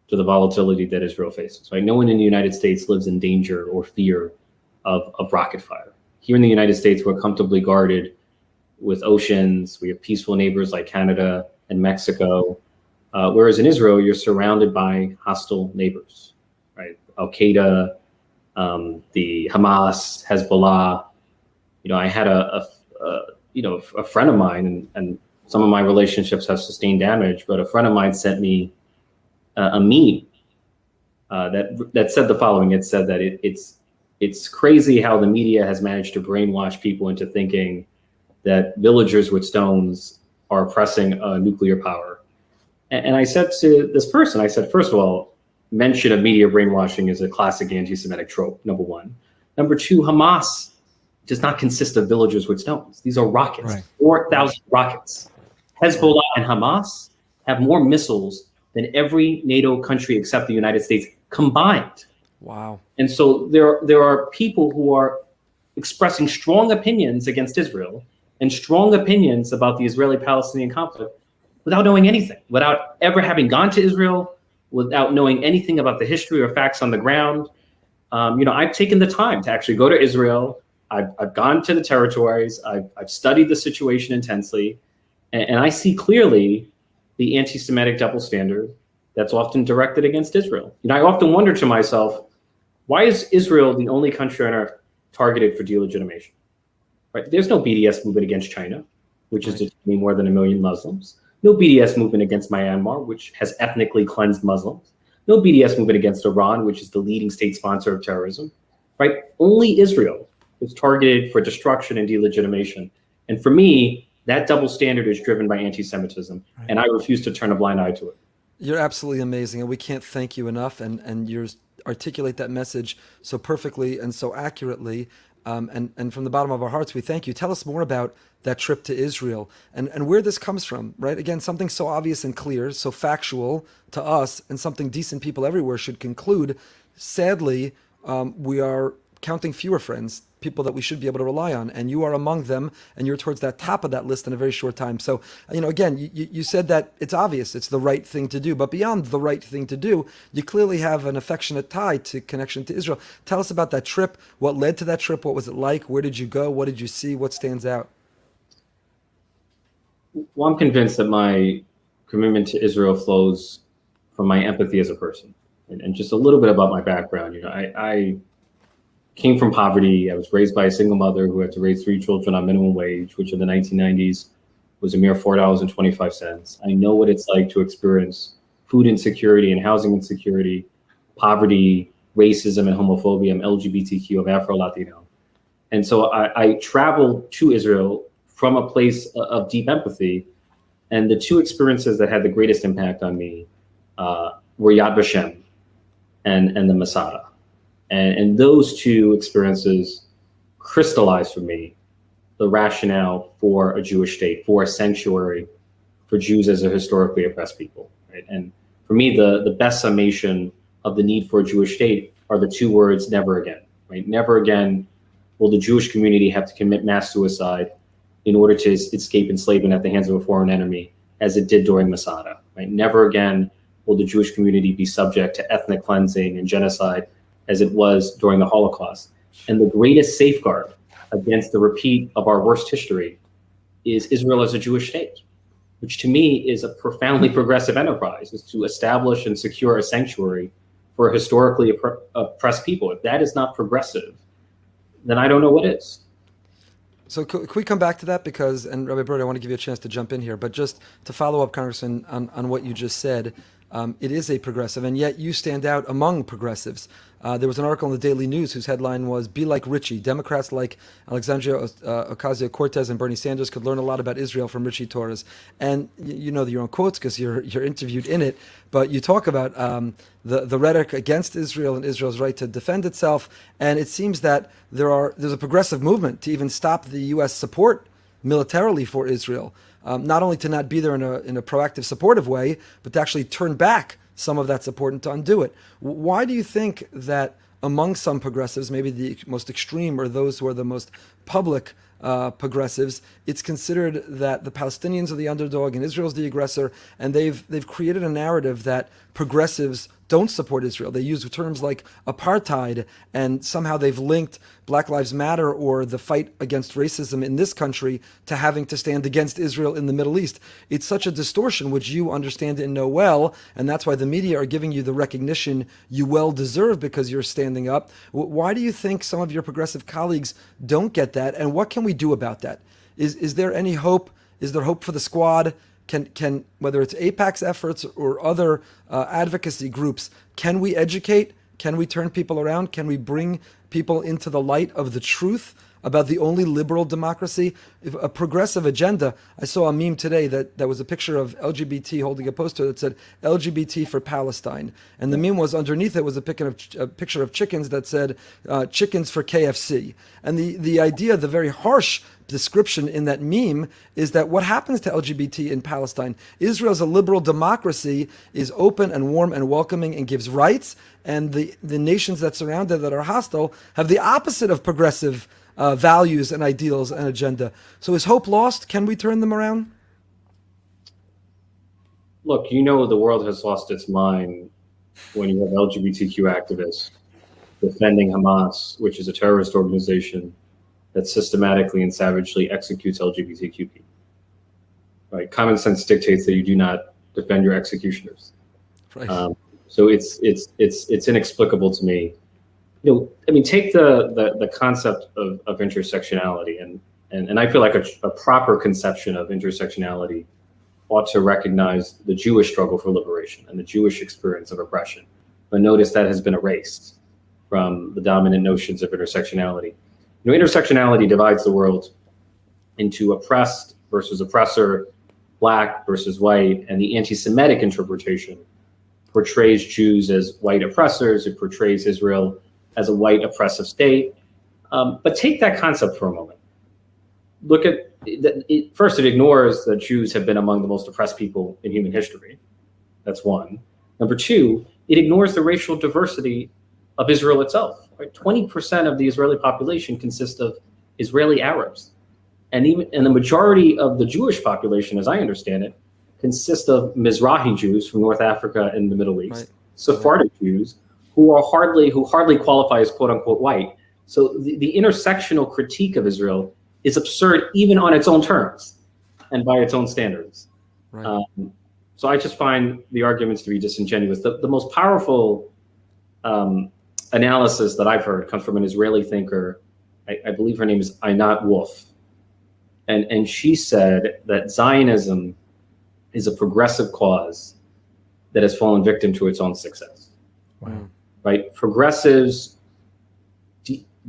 to the volatility that Israel faces. Right? No one in the United States lives in danger or fear of rocket fire. Here in the United States, we're comfortably guarded with oceans. We have peaceful neighbors like Canada and Mexico. Whereas in Israel, you're surrounded by hostile neighbors, right? Al-Qaeda, the Hamas, Hezbollah. You know, I had a friend of mine, and some of my relationships have sustained damage, but a friend of mine sent me a meme that said the following. It said that it's crazy how the media has managed to brainwash people into thinking that villagers with stones are oppressing nuclear power. And I said to this person, I said, first of all, mention of media brainwashing is a classic anti-Semitic trope, number one. Number two, Hamas does not consist of villagers with stones. These are rockets, right. 4,000 rockets. Hezbollah and Hamas have more missiles than every NATO country except the United States combined. Wow. And so there are people who are expressing strong opinions against Israel and strong opinions about the Israeli-Palestinian conflict without knowing anything, without ever having gone to Israel, without knowing anything about the history or facts on the ground. I've taken the time to actually go to Israel. I've gone to the territories. I've studied the situation intensely, and I see clearly the anti-Semitic double standard that's often directed against Israel. I often wonder to myself, why is Israel the only country on earth targeted for delegitimation? Right? There's no BDS movement against China, which is detaining more than 1 million Muslims. No BDS movement against Myanmar, which has ethnically cleansed Muslims. No BDS movement against Iran, which is the leading state sponsor of terrorism. Right? Only Israel is targeted for destruction and delegitimation. And for me, that double standard is driven by anti-Semitism, and I refuse to turn a blind eye to it. You're absolutely amazing, and we can't thank you enough. And you articulate that message so perfectly and so accurately. And from the bottom of our hearts, we thank you. Tell us more about that trip to Israel and where this comes from, right? Again, something so obvious and clear, so factual to us, and something decent people everywhere should conclude. Sadly, we are counting fewer friends, people that we should be able to rely on, and you are among them, and you're towards that top of that list in a very short time. So, again, you said that it's obvious, it's the right thing to do, but beyond the right thing to do, you clearly have an affectionate tie to connection to Israel. Tell us about that trip. What led to that trip? What was it like? Where did you go? What did you see? What stands out? Well, I'm convinced that my commitment to Israel flows from my empathy as a person. And just a little bit about my background. I came from poverty. I was raised by a single mother who had to raise 3 children on minimum wage, which in the 1990s was a mere $4.25. I know what it's like to experience food insecurity and housing insecurity, poverty, racism and homophobia. I'm LGBTQ, I'm Afro-Latino. And so I traveled to Israel from a place of deep empathy. And the 2 experiences that had the greatest impact on me were Yad Vashem and the Masada. And those 2 experiences crystallized for me the rationale for a Jewish state, for a sanctuary for Jews as a historically oppressed people. Right? And for me, the best summation of the need for a Jewish state are the 2 words, never again. Right? Never again will the Jewish community have to commit mass suicide in order to escape enslavement at the hands of a foreign enemy, as it did during Masada. Right? Never again will the Jewish community be subject to ethnic cleansing and genocide as it was during the Holocaust. And the greatest safeguard against the repeat of our worst history is Israel as a Jewish state, which to me is a profoundly progressive enterprise, is to establish and secure a sanctuary for historically oppressed people. If that is not progressive, then I don't know what is. So could we come back to that? Because, and Rabbi Broide, I want to give you a chance to jump in here, but just to follow up, Congressman, on what you just said, it is a progressive, and yet you stand out among progressives. There was an article in the Daily News whose headline was, "Be like Ritchie. Democrats like Alexandria Ocasio-Cortez and Bernie Sanders could learn a lot about Israel from Ritchie Torres." And you know your own quotes because you're interviewed in it, but you talk about the rhetoric against Israel and Israel's right to defend itself. And it seems that there's a progressive movement to even stop the U.S. support militarily for Israel. Not only to not be there in a proactive, supportive way, but to actually turn back some of that support and to undo it. Why do you think that among some progressives, maybe the most extreme or those who are the most public progressives, it's considered that the Palestinians are the underdog and Israel's the aggressor, and they've created a narrative that progressives don't support Israel. They use terms like apartheid, and somehow they've linked Black Lives Matter or the fight against racism in this country to having to stand against Israel in the Middle East. It's such a distortion, which you understand and know well, and that's why the media are giving you the recognition you well deserve because you're standing up. Why do you think some of your progressive colleagues don't get that, and what can we do about that? Is there any hope? Is there hope for the squad? Can whether it's AIPAC's efforts or other advocacy groups, can we educate? Can we turn people around? Can we bring people into the light of the truth about the only liberal democracy? A progressive agenda. I saw a meme today that was a picture of LGBT holding a poster that said LGBT for Palestine. And the meme was underneath it was a picture of chickens that said chickens for KFC. And the idea, the very harsh description in that meme is that what happens to LGBT in Palestine, Israel's a liberal democracy, is open and warm and welcoming and gives rights, and the nations that surround it that are hostile have the opposite of progressive values and ideals and agenda. So is hope lost? Can we turn them around? Look, the world has lost its mind when you have LGBTQ activists defending Hamas, which is a terrorist organization that systematically and savagely executes LGBTQ people. Right? Common sense dictates that you do not defend your executioners. Right. So it's inexplicable to me. Take the concept of intersectionality, and I feel like a proper conception of intersectionality ought to recognize the Jewish struggle for liberation and the Jewish experience of oppression. But notice that has been erased from the dominant notions of intersectionality. Intersectionality divides the world into oppressed versus oppressor, Black versus white, and the anti-Semitic interpretation portrays Jews as white oppressors. It portrays Israel as a white oppressive state. But take that concept for a moment. Look at it. First, it ignores that Jews have been among the most oppressed people in human history. That's one. Number two, it ignores the racial diversity of Israel itself. Right? 20% of the Israeli population consists of Israeli Arabs. And the majority of the Jewish population, as I understand it, consists of Mizrahi Jews from North Africa and the Middle East, right. Sephardic Jews who hardly qualify as quote unquote white. So the intersectional critique of Israel is absurd even on its own terms and by its own standards. Right. So I just find the arguments to be disingenuous. The most powerful analysis that I've heard comes from an Israeli thinker. I believe her name is Einat Wolf. And she said that Zionism is a progressive cause that has fallen victim to its own success. Wow. Right? Progressives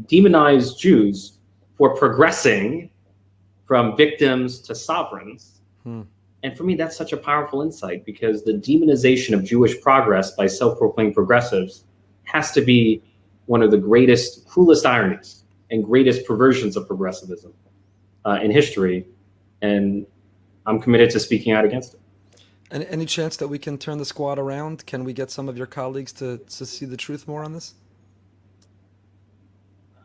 demonize Jews for progressing from victims to sovereigns. And for me, that's such a powerful insight, because the demonization of Jewish progress by self-proclaimed progressives has to be one of the greatest, cruelest ironies and greatest perversions of progressivism in history. And I'm committed to speaking out against it. And any chance that we can turn the squad around? Can we get some of your colleagues to see the truth more on this?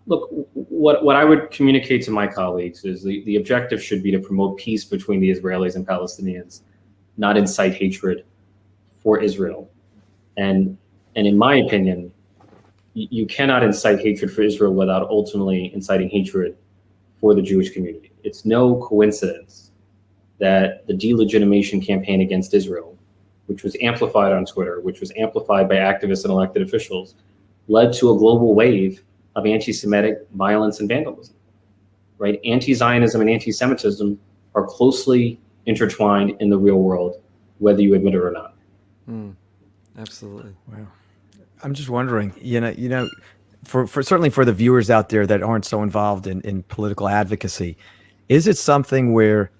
Look, what I would communicate to my colleagues is the objective should be to promote peace between the Israelis and Palestinians, not incite hatred for Israel. And in my opinion, you cannot incite hatred for Israel without ultimately inciting hatred for the Jewish community. It's no coincidence that the delegitimation campaign against Israel which was amplified on Twitter, which was amplified by activists and elected officials, led to a global wave of anti-Semitic violence and vandalism, right? Anti-Zionism and anti-Semitism are closely intertwined in the real world, whether you admit it or not. Absolutely. Wow. I'm just wondering, for certainly for the viewers out there that aren't so involved in political advocacy, is it something where,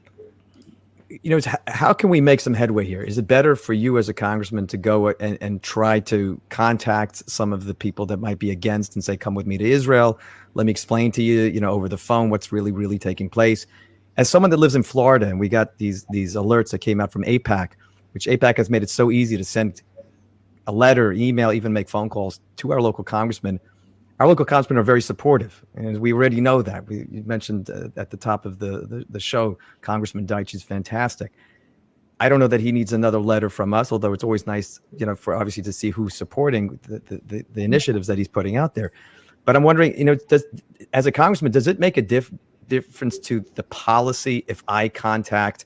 how can we make some headway here? Is it better for you as a congressman to go and try to contact some of the people that might be against and say, come with me to Israel, let me explain to you, over the phone what's really, really taking place? As someone that lives in Florida, and we got these alerts that came out from AIPAC, which AIPAC has made it so easy to send a letter, email, even make phone calls to our local congressman. Our local congressmen are very supportive, and we already know that. You mentioned at the top of the show, Congressman Deitch is fantastic. I don't know that he needs another letter from us, although it's always nice, for obviously to see who's supporting the initiatives that he's putting out there. But I'm wondering, as a congressman, does it make a difference to the policy if I contact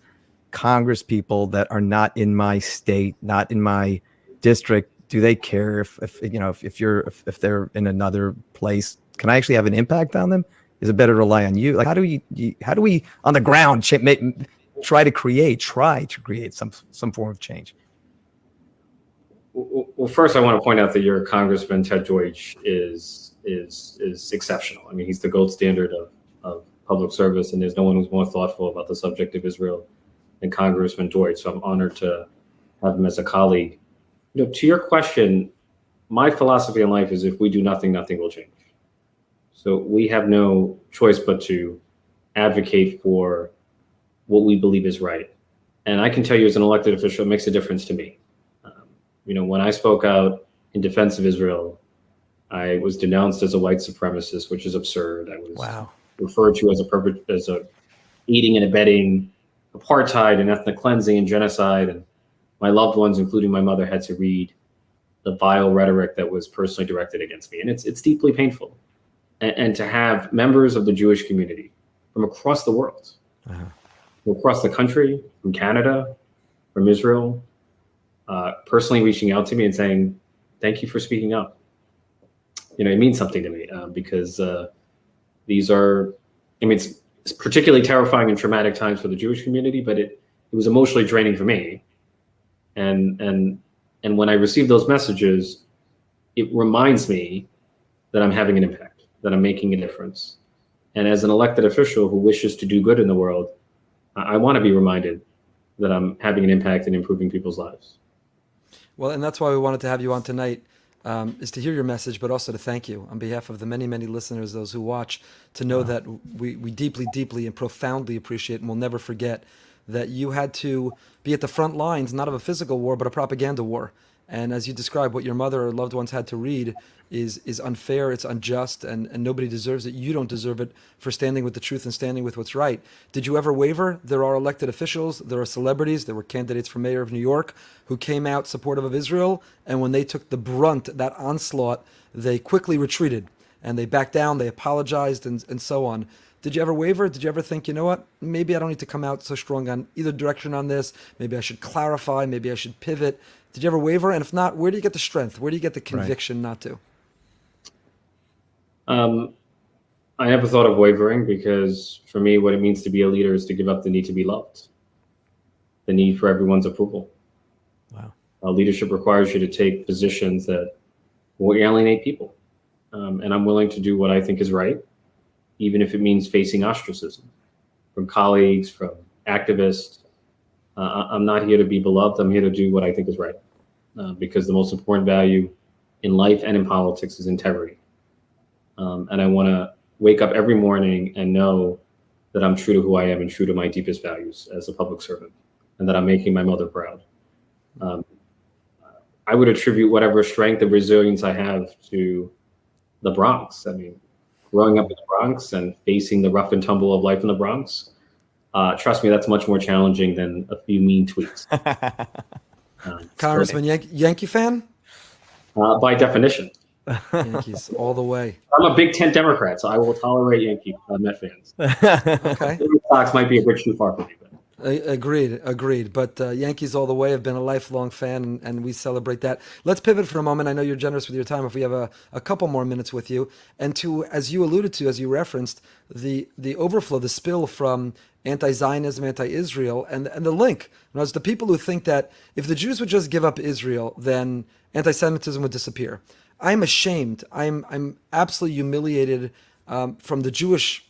Congress people that are not in my state, not in my district? Do they care if they're in another place? Can I actually have an impact on them? Is it better to rely on you? Like, how do we on the ground try to create some form of change? Well, first I want to point out that your Congressman Ted Deutsch is exceptional. I mean, he's the gold standard of public service, and there's no one who's more thoughtful about the subject of Israel than Congressman Deutsch. So I'm honored to have him as a colleague. To your question, my philosophy in life is if we do nothing, nothing will change. So we have no choice but to advocate for what we believe is right. And I can tell you as an elected official, it makes a difference to me. When I spoke out in defense of Israel, I was denounced as a white supremacist, which is absurd. I was referred to as a aiding and abetting apartheid and ethnic cleansing and genocide. And my loved ones, including my mother, had to read the vile rhetoric that was personally directed against me. And it's deeply painful. And to have members of the Jewish community from across the world, from across the country, from Canada, from Israel, personally reaching out to me and saying, thank you for speaking up. It means something to me because these are, it's particularly terrifying and traumatic times for the Jewish community, but it was emotionally draining for me. And when I receive those messages, it reminds me that I'm having an impact, that I'm making a difference. And as an elected official who wishes to do good in the world, I want to be reminded that I'm having an impact in improving people's lives. Well, and that's why we wanted to have you on tonight, is to hear your message, but also to thank you on behalf of the many, many listeners, those who watch, to know that we deeply, deeply and profoundly appreciate and will never forget that you had to be at the front lines, not of a physical war, but a propaganda war. And as you described, what your mother or loved ones had to read is unfair, it's unjust, and nobody deserves it. You don't deserve it for standing with the truth and standing with what's right. Did you ever waver? There are elected officials, there are celebrities, there were candidates for mayor of New York who came out supportive of Israel, and when they took the brunt, that onslaught, they quickly retreated, and they backed down, they apologized, and so on. Did you ever waver? Did you ever think, you know what, maybe I don't need to come out so strong on either direction on this, maybe I should clarify, maybe I should pivot? Did you ever waver? And if not, where do you get the strength? Where do you get the conviction not to? I never thought of wavering because for me, what it means to be a leader is to give up the need to be loved, the need for everyone's approval. Wow. Leadership requires you to take positions that will alienate people. And I'm willing to do what I think is right, even if it means facing ostracism from colleagues, from activists. I'm not here to be beloved. I'm here to do what I think is right, because the most important value in life and in politics is integrity. And I want to wake up every morning and know that I'm true to who I am and true to my deepest values as a public servant, and that I'm making my mother proud. I would attribute whatever strength and resilience I have to the Bronx. I mean, growing up in the Bronx and facing the rough and tumble of life in the Bronx, trust me, that's much more challenging than a few mean tweets. Congressman, Yankee fan? By definition. Yankees all the way. I'm a Big Ten Democrat, so I will tolerate Yankee Met fans. Okay. Red Sox might be a bridge too far for me. But. Agreed. But Yankees all the way. I've been a lifelong fan, and we celebrate that. Let's pivot for a moment. I know you're generous with your time. If we have a couple more minutes with you, and to, as you alluded to, as you referenced, the overflow, the spill from anti-Zionism, anti-Israel, and the link. Now, it's the people who think that if the Jews would just give up Israel, then anti-Semitism would disappear. I'm ashamed. I'm absolutely humiliated from the Jewish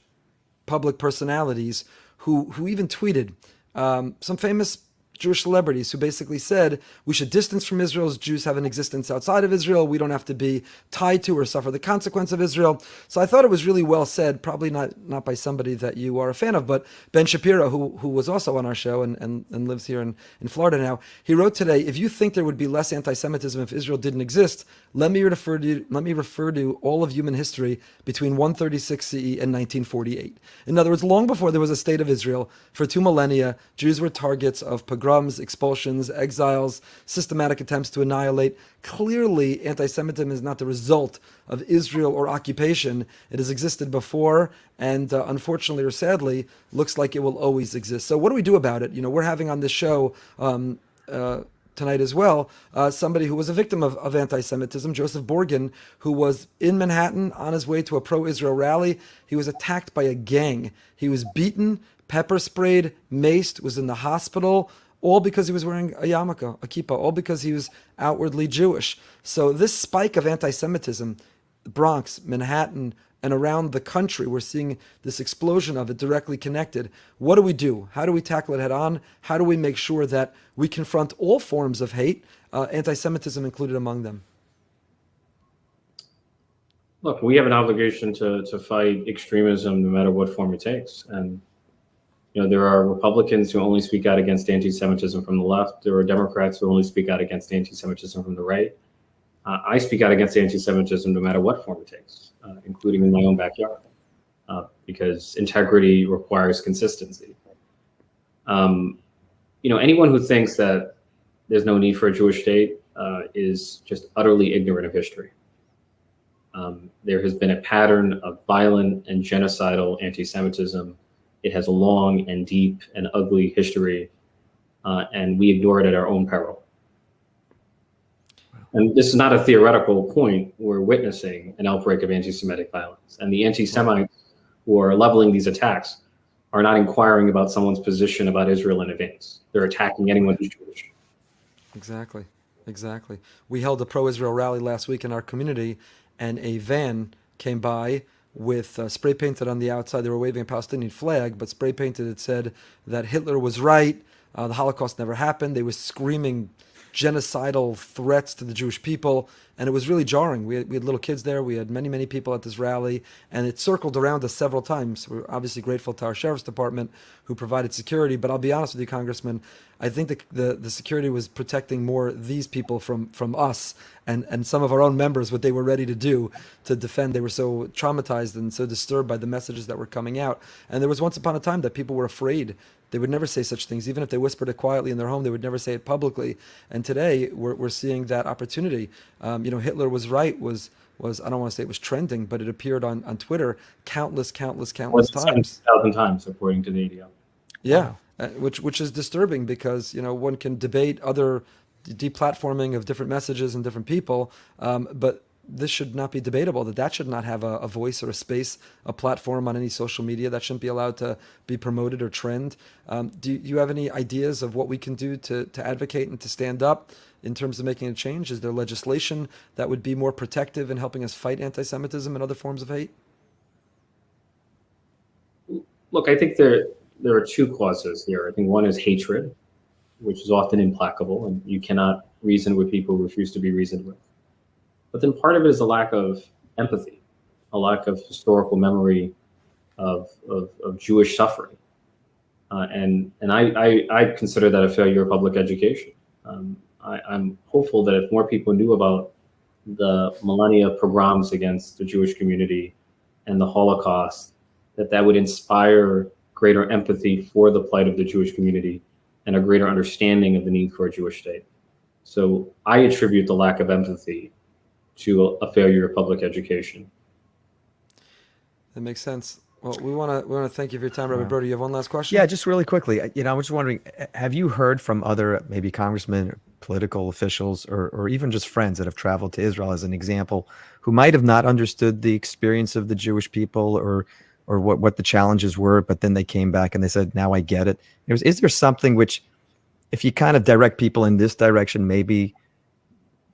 public personalities who even tweeted some famous Jewish celebrities who basically said we should distance from Israel as Jews have an existence outside of Israel. We don't have to be tied to or suffer the consequence of Israel. So I thought it was really well said, probably not by somebody that you are a fan of, but Ben Shapiro, who was also on our show and lives here in Florida now. He wrote today, if you think there would be less anti-Semitism if Israel didn't exist, let me refer to all of human history between 136 CE and 1948. In other words, long before there was a state of Israel, for 2 millennia, Jews were targets of pogroms, expulsions, exiles, systematic attempts to annihilate. Clearly, anti-Semitism is not the result of Israel or occupation. It has existed before, and unfortunately or sadly, looks like it will always exist. So what do we do about it? You know, we're having on this show tonight as well, somebody who was a victim of anti-Semitism, Joseph Borgen, who was in Manhattan on his way to a pro-Israel rally. He was attacked by a gang. He was beaten, pepper sprayed, maced, was in the hospital, all because he was wearing a yarmulke, a kippah, all because he was outwardly Jewish. So this spike of anti-Semitism, Bronx, Manhattan, and around the country, we're seeing this explosion of it directly connected. What do we do? How do we tackle it head on? How do we make sure that we confront all forms of hate, anti-Semitism included among them? Look, we have an obligation to fight extremism no matter what form it takes. And there are Republicans who only speak out against anti-Semitism from the left. There are Democrats who only speak out against anti-Semitism from the right. I speak out against anti-Semitism no matter what form it takes, including in my own backyard, because integrity requires consistency. Anyone who thinks that there's no need for a Jewish state is just utterly ignorant of history. There has been a pattern of violent and genocidal anti-Semitism. It has a long and deep and ugly history, and we ignore it at our own peril. And this is not a theoretical point. We're witnessing an outbreak of anti-Semitic violence. And the anti-Semites who are leveling these attacks are not inquiring about someone's position about Israel in advance. They're attacking anyone who's Jewish. Exactly. We held a pro-Israel rally last week in our community, and a van came by with spray painted on the outside. They were waving a Palestinian flag, but spray painted it said that Hitler was right, the Holocaust never happened. They were screaming genocidal threats to the Jewish people, and it was really jarring. We had little kids there. We had many people at this rally, and it circled around us several times. We're obviously grateful to our sheriff's department who provided security, but I'll be honest with you, Congressman, I think the security was protecting more these people from us and some of our own members, what they were ready to do to defend. They were so traumatized and so disturbed by the messages that were coming out. And there was once upon a time that people were afraid. They would never say such things. Even if they whispered it quietly in their home, they would never say it publicly. And today we're seeing that opportunity. Hitler was right, was I don't want to say it was trending, but it appeared on Twitter countless times. 7,000 times, according to the ADL. Yeah, wow. Which is disturbing because one can debate other deplatforming of different messages and different people, but this should not be debatable. That should not have a voice or a space, a platform on any social media. That shouldn't be allowed to be promoted or trend. Do you have any ideas of what we can do to advocate and to stand up in terms of making a change? Is there legislation that would be more protective in helping us fight anti-Semitism and other forms of hate? Look, I think there are two causes here. I think one is hatred, which is often implacable, and you cannot reason with people who refuse to be reasoned with. But then part of it is a lack of empathy, a lack of historical memory of Jewish suffering. And I consider that a failure of public education. I'm hopeful that if more people knew about the millennia of pogroms against the Jewish community and the Holocaust, that would inspire greater empathy for the plight of the Jewish community and a greater understanding of the need for a Jewish state. So I attribute the lack of empathy to a failure of public education. That makes sense. Well, we want to thank you for your time, Rabbi Broide. You have one last question? Yeah, just really quickly. I was just wondering, have you heard from other maybe congressmen, or political officials, or even just friends that have traveled to Israel, as an example, who might have not understood the experience of the Jewish people, or what the challenges were, but then they came back and they said, "Now I get it." Is there something which, if you kind of direct people in this direction, maybe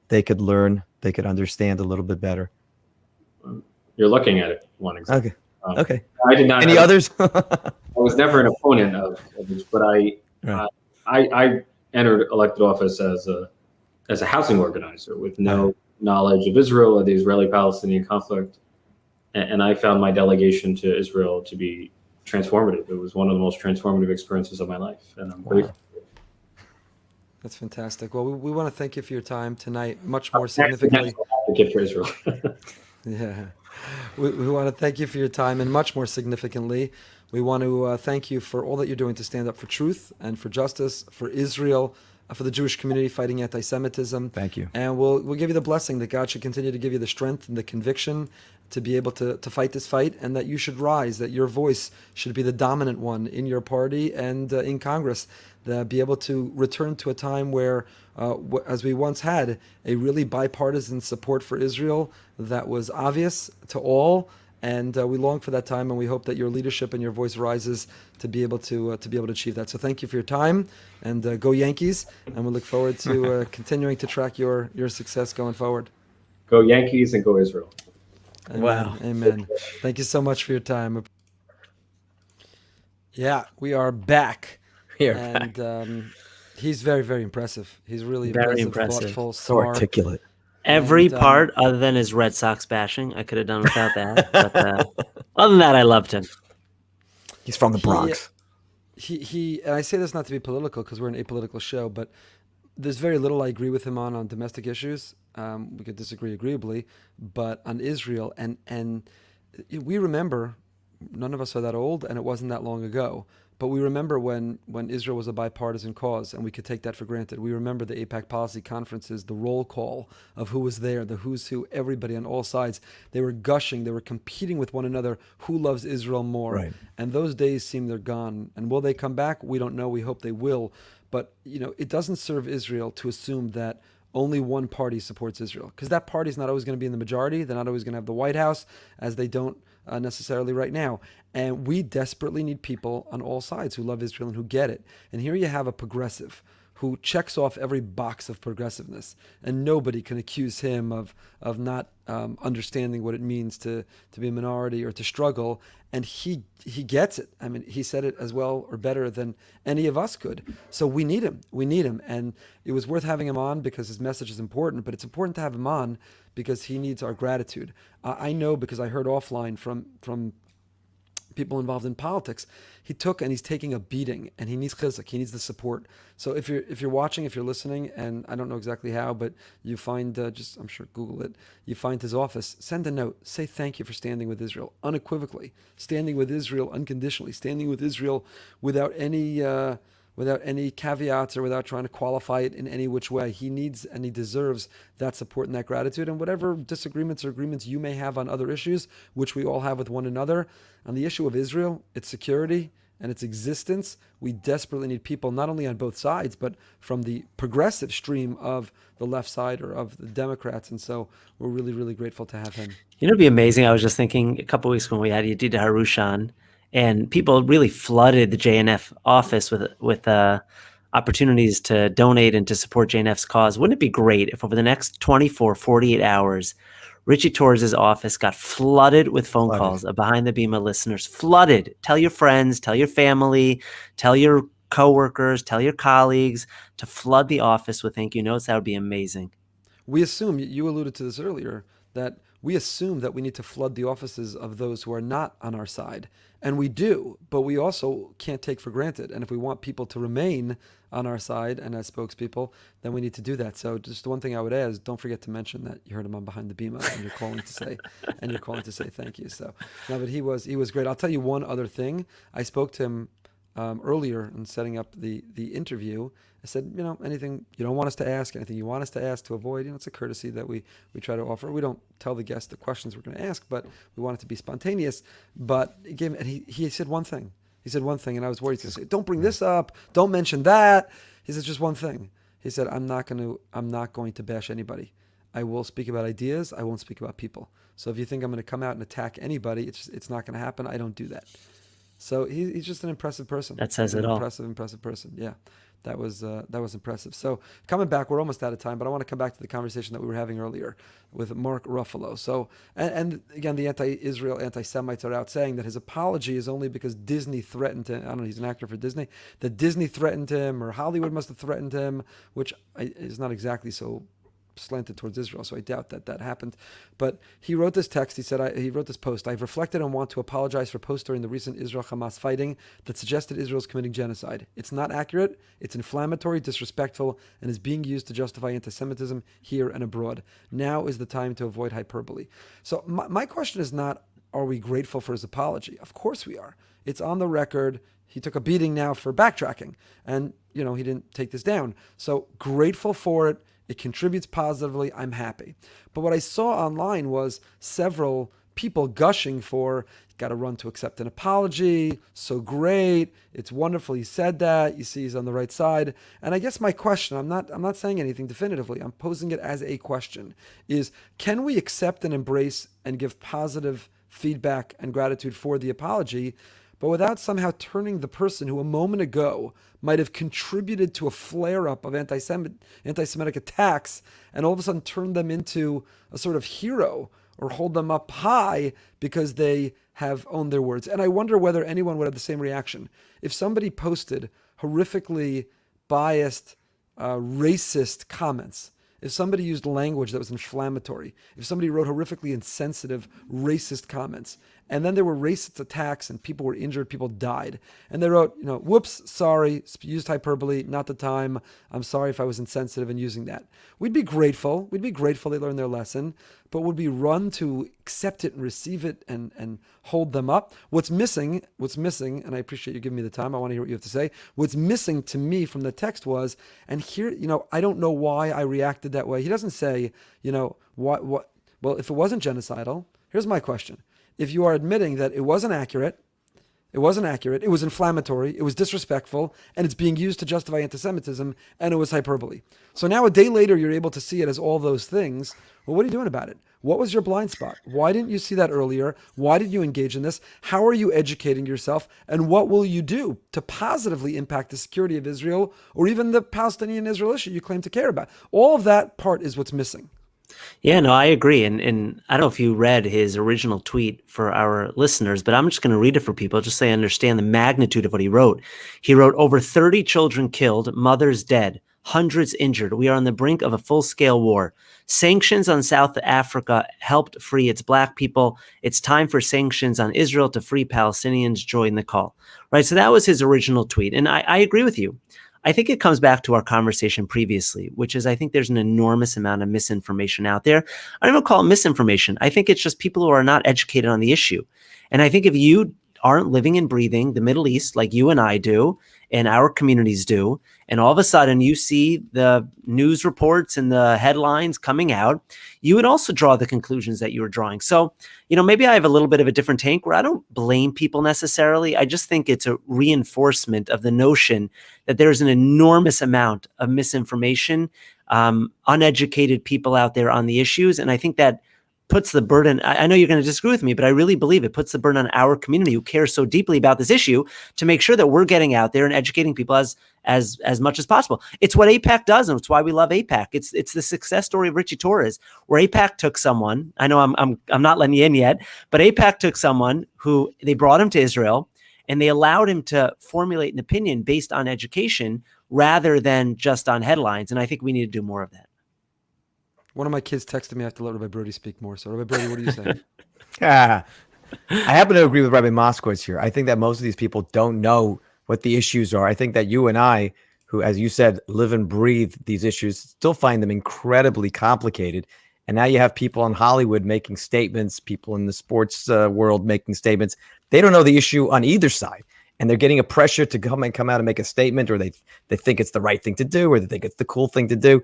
they could learn, they could understand a little bit better? You're looking at it, one example. Okay. Okay. I did not. Any others? I was never an opponent of this, but I entered elected office as a housing organizer with no knowledge of Israel or the Israeli-Palestinian conflict, and I found my delegation to Israel to be transformative. It was one of the most transformative experiences of my life, and I'm grateful. That's fantastic. Well, we want to thank you for your time tonight. Much more significantly, advocate for Israel. Yeah. We want to thank you for your time, and much more significantly, we want to thank you for all that you're doing to stand up for truth and for justice, for Israel, for the Jewish community fighting anti-Semitism. Thank you. And we'll give you the blessing that God should continue to give you the strength and the conviction to be able to fight this fight, and that you should rise, that your voice should be the dominant one in your party and in Congress, that be able to return to a time where, as we once had, a really bipartisan support for Israel that was obvious to all. And we long for that time, and we hope that your leadership and your voice rises to be able to achieve that. So thank you for your time, and go Yankees! And we look forward to continuing to track your success going forward. Go Yankees and go Israel. Amen. Wow. Amen. Thank you so much for your time. Yeah, we are back. He's very, very impressive. He's really Very impressive, impressive. thoughtful, So smart. articulate. Every And, part other than his Red Sox bashing, I could have done without that. But other than that, I loved him. He's from the Bronx. He and I say this not to be political because we're an apolitical show, but there's very little I agree with him on domestic issues. We could disagree agreeably, but on Israel, and we remember, none of us are that old, and it wasn't that long ago, but we remember when Israel was a bipartisan cause, and we could take that for granted. We remember the AIPAC policy conferences, the roll call of who was there, the who's who, everybody on all sides. They were gushing, they were competing with one another, who loves Israel more. Right. And those days seem they're gone. And will they come back? We don't know. We hope they will. But, it doesn't serve Israel to assume that only one party supports Israel, because that party is not always going to be in the majority. They're not always going to have the White House, as they don't necessarily right now. And we desperately need people on all sides who love Israel and who get it. And here you have a progressive who checks off every box of progressiveness, and nobody can accuse him of not understanding what it means to be a minority or to struggle. And he gets it. I mean, he said it as well or better than any of us could. So we need him. We need him. And it was worth having him on because his message is important, but it's important to have him on because he needs our gratitude. I know, because I heard offline from people involved in politics, he took and he's taking a beating, and he needs chizuk, he needs the support. So if you're watching, if you're listening, and I don't know exactly how, but you find, I'm sure Google it, you find his office, send a note, say thank you for standing with Israel unequivocally, standing with Israel unconditionally, standing with Israel without any caveats or without trying to qualify it in any which way. He needs and he deserves that support and that gratitude. And whatever disagreements or agreements you may have on other issues, which we all have with one another, on the issue of Israel, its security and its existence, we desperately need people not only on both sides, but from the progressive stream of the left side or of the Democrats. And so we're really, really grateful to have him. It'd be amazing. I was just thinking a couple of weeks when we had Yedida Harushan, and people really flooded the JNF office with opportunities to donate and to support JNF's cause. Wouldn't it be great if over the next 24, 48 hours, Ritchie Torres' office got flooded with phone calls of Behind the Bima listeners? Flooded. Tell your friends, tell your family, tell your coworkers, tell your colleagues to flood the office with thank you notes. That would be amazing. We assume, you alluded to this earlier, that we assume that we need to flood the offices of those who are not on our side. And we do, but we also can't take for granted. And if we want people to remain on our side and as spokespeople, then we need to do that. So just the one thing I would add is don't forget to mention that you heard him on Behind the Bima and you're calling to say thank you. So no, but he was great. I'll tell you one other thing. I spoke to him earlier in setting up the interview. I said, anything you don't want us to ask, anything you want us to ask to avoid, it's a courtesy that we try to offer. We don't tell the guest the questions we're going to ask, but we want it to be spontaneous. But he said one thing. He said one thing, and I was worried. He said, "Don't bring this up. Don't mention that." He said just one thing. He said, I'm not going to bash anybody. I will speak about ideas. I won't speak about people. So if you think I'm going to come out and attack anybody, it's not going to happen. I don't do that." So he's just an impressive person. That says it all. Impressive person. Yeah, that was impressive. So coming back, we're almost out of time, but I want to come back to the conversation that we were having earlier with Mark Ruffalo. So and again, the anti-Israel anti-Semites are out saying that his apology is only because Disney threatened him. I don't know, he's an actor for Disney. That Disney threatened him, or Hollywood must have threatened him, which is not exactly so slanted towards Israel, so I doubt that happened. But he wrote this text. He said, he wrote this post. "I've reflected and want to apologize for posts during the recent Israel-Hamas fighting that suggested Israel is committing genocide. It's not accurate. It's inflammatory, disrespectful, and is being used to justify anti-Semitism here and abroad. Now is the time to avoid hyperbole." So my question is not, are we grateful for his apology? Of course we are. It's on the record. He took a beating now for backtracking, and he didn't take this down. So grateful for it. It contributes positively. I'm happy. But what I saw online was several people gushing for, got to run to accept an apology. So great. It's wonderful he said that. You see he's on the right side. And I guess my question, I'm not saying anything definitively. I'm posing it as a question, is can we accept and embrace and give positive feedback and gratitude for the apology, but without somehow turning the person who a moment ago might have contributed to a flare-up of anti-Semitic attacks and all of a sudden turn them into a sort of hero or hold them up high because they have owned their words. And I wonder whether anyone would have the same reaction. If somebody posted horrifically biased, racist comments, if somebody used language that was inflammatory, if somebody wrote horrifically insensitive, racist comments, and then there were racist attacks and people were injured, people died, and they wrote, whoops, sorry, used hyperbole, not the time, I'm sorry if I was insensitive in using that. We'd be grateful they learned their lesson, but would we run to accept it and receive it and hold them up? What's missing, and I appreciate you giving me the time, I want to hear what you have to say. What's missing to me from the text was, and here, I don't know why I reacted that way. He doesn't say, well, if it wasn't genocidal, here's my question. If you are admitting that it wasn't accurate, it was inflammatory, it was disrespectful, and it's being used to justify anti-Semitism, and it was hyperbole. So now a day later, you're able to see it as all those things. Well, what are you doing about it? What was your blind spot? Why didn't you see that earlier? Why did you engage in this? How are you educating yourself? And what will you do to positively impact the security of Israel or even the Palestinian-Israel issue you claim to care about? All of that part is what's missing. Yeah, no, I agree. And I don't know if you read his original tweet for our listeners, but I'm just going to read it for people just so they understand the magnitude of what he wrote. He wrote, "Over 30 children killed, mothers dead, hundreds injured. We are on the brink of a full-scale war. Sanctions on South Africa helped free its black people. It's time for sanctions on Israel to free Palestinians. Join the call." Right? So that was his original tweet. And I agree with you. I think it comes back to our conversation previously, which is I think there's an enormous amount of misinformation out there. I don't even call it misinformation. I think it's just people who are not educated on the issue. And I think if you aren't living and breathing the Middle East like you and I do, and our communities do, and all of a sudden you see the news reports and the headlines coming out, you would also draw the conclusions that you were drawing. So, maybe I have a little bit of a different take where I don't blame people necessarily. I just think it's a reinforcement of the notion that there's an enormous amount of misinformation, uneducated people out there on the issues. And I think that puts the burden, I know you're going to disagree with me, but I really believe it puts the burden on our community who cares so deeply about this issue to make sure that we're getting out there and educating people as much as possible. It's what AIPAC does, and it's why we love AIPAC. It's the success story of Ritchie Torres, where AIPAC took someone, I know I'm not letting you in yet, but AIPAC took someone who they brought him to Israel and they allowed him to formulate an opinion based on education rather than just on headlines. And I think we need to do more of that. One of my kids texted me, I have to let Rabbi Broide speak more. So Rabbi Broide, what are you saying? I happen to agree with Rabbi Moskowitz here. I think that most of these people don't know what the issues are. I think that you and I, who, as you said, live and breathe these issues, still find them incredibly complicated. And now you have people in Hollywood making statements, people in the sports world making statements. They don't know the issue on either side. and they're getting a pressure to come out and make a statement, or they think it's the right thing to do, or they think it's the cool thing to do.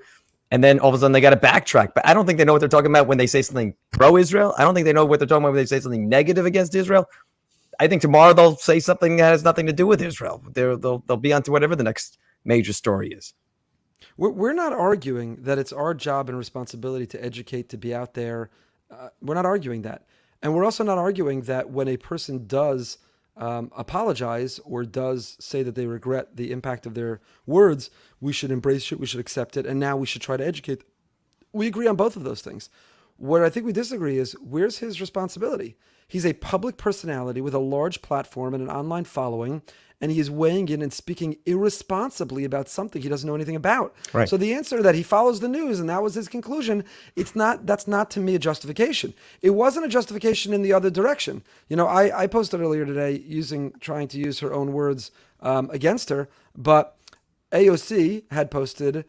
And then all of a sudden they got to backtrack. But I don't think they know what they're talking about when they say something pro-Israel. I don't think they know what they're talking about when they say something negative against Israel. I think tomorrow they'll say something that has nothing to do with Israel. They'll be onto whatever the next major story is. We're not arguing that it's our job and responsibility to educate, to be out there. We're not arguing that. And we're also not arguing that when a person does apologize or does say that they regret the impact of their words, we should embrace it, we should accept it, and now we should try to educate. We agree on both of those things. Where I think we disagree is, where's his responsibility? He's a public personality with a large platform and an online following, and he is weighing in and speaking irresponsibly about something he doesn't know anything about. Right. So the answer that he follows the news and that was his conclusion, that's not to me a justification. It wasn't a justification in the other direction. I posted earlier today trying to use her own words against her, but AOC had posted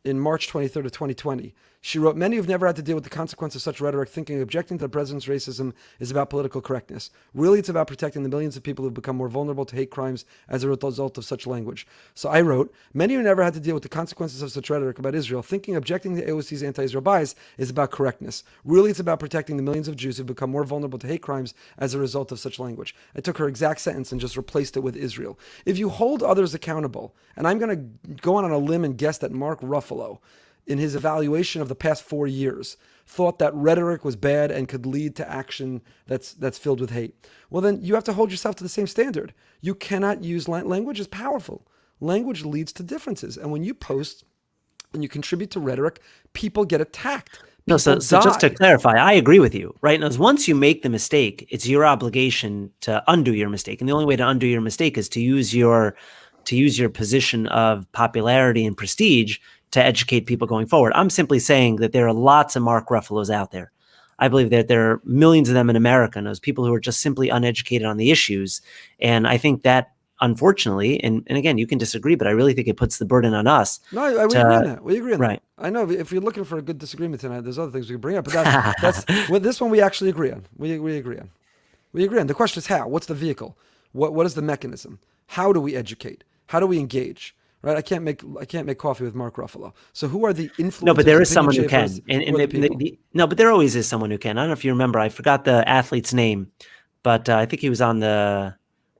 in March 23rd of 2020. She wrote, "Many have never had to deal with the consequences of such rhetoric, thinking objecting to the president's racism is about political correctness. Really, it's about protecting the millions of people who've become more vulnerable to hate crimes as a result of such language." So I wrote, "Many who never had to deal with the consequences of such rhetoric about Israel, thinking objecting to AOC's anti-Israel bias is about correctness. Really, it's about protecting the millions of Jews who've become more vulnerable to hate crimes as a result of such language." I took her exact sentence and just replaced it with Israel. If you hold others accountable, and I'm going to go on a limb and guess that Mark Ruffalo, in his evaluation of the past 4 years, thought that rhetoric was bad and could lead to action that's filled with hate. Well, then you have to hold yourself to the same standard. You cannot use language is powerful. Language leads to differences. And when you post, when you contribute to rhetoric, people get attacked. No, so just to clarify, I agree with you, right? Now, once you make the mistake, it's your obligation to undo your mistake. And the only way to undo your mistake is to use your position of popularity and prestige to educate people going forward. I'm simply saying that there are lots of Mark Ruffalos out there. I believe that there are millions of them in America, and those people who are just simply uneducated on the issues. And I think that, unfortunately, and again, you can disagree, but I really think it puts the burden on us. No, we agree on that. We agree on right. that. I know if you're looking for a good disagreement tonight, there's other things we can bring up, but that's well, this one we actually agree on. We agree on. We agree on. The question is how? What's the vehicle? What is the mechanism? How do we educate? How do we engage? Right? I can't make coffee with Mark Ruffalo. So who are the influencers? No, but there is someone who can. No, but there always is someone who can. I don't know if you remember. I forgot the athlete's name, but I think he was on the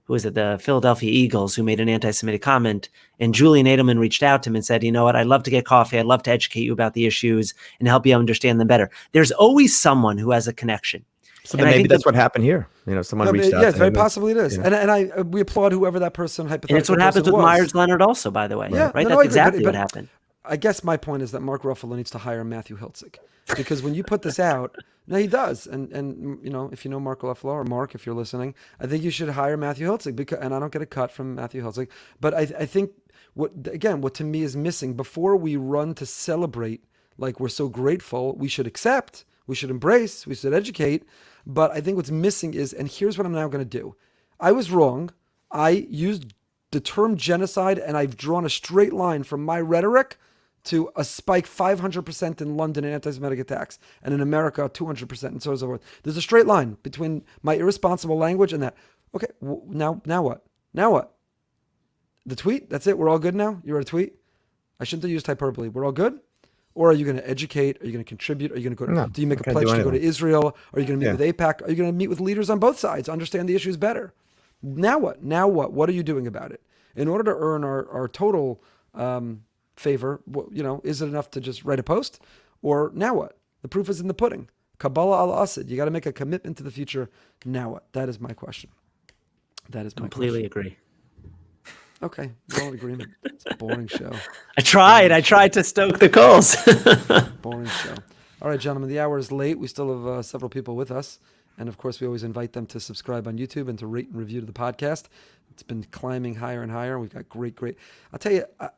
Philadelphia Eagles, who made an anti-Semitic comment. And Julian Edelman reached out to him and said, "You know what? I'd love to get coffee. I'd love to educate you about the issues and help you understand them better." There's always someone who has a connection. So then maybe that's what happened here. Someone reached out. Yes, very possibly it is. And we applaud whoever that person hypothetically. And it's what happens with Myers Leonard also, by the way. Yeah, right? No, That's exactly what happened. I guess my point is that Mark Ruffalo needs to hire Matthew Hiltzik, because when you put this out, no, he does. And if you know Mark Ruffalo, or Mark, if you're listening, I think you should hire Matthew Hiltzik, and I don't get a cut from Matthew Hiltzik. But I think what to me is missing, before we run to celebrate like we're so grateful, we should accept, we should embrace, we should educate. But I think what's missing is, and here's what I'm now going to do. I was wrong. I used the term genocide, and I've drawn a straight line from my rhetoric to a spike 500% in London in anti-Semitic attacks, and in America 200%, and so on and so forth. There's a straight line between my irresponsible language and that. Okay, now what? Now what? The tweet? That's it? We're all good now? You wrote a tweet? I shouldn't have used hyperbole. We're all good? Or are you going to educate? Are you going to contribute? Are you going to go to, do you make a pledge to go to Israel? Are you going to meet with AIPAC? Are you going to meet with leaders on both sides, understand the issues better? Now what? Now what? What are you doing about it? In order to earn our total favor, is it enough to just write a post? Or now what? The proof is in the pudding. Kabbalah al-Asad. You got to make a commitment to the future. Now what? That is my question. That is my Completely question. Agree. Okay, we're all in agreement. It's a boring show. I tried to stoke the coals. Boring show. All right, gentlemen, the hour is late. We still have several people with us. And of course, we always invite them to subscribe on YouTube and to rate and review the podcast. It's been climbing higher and higher. We've got great. I'll tell you, I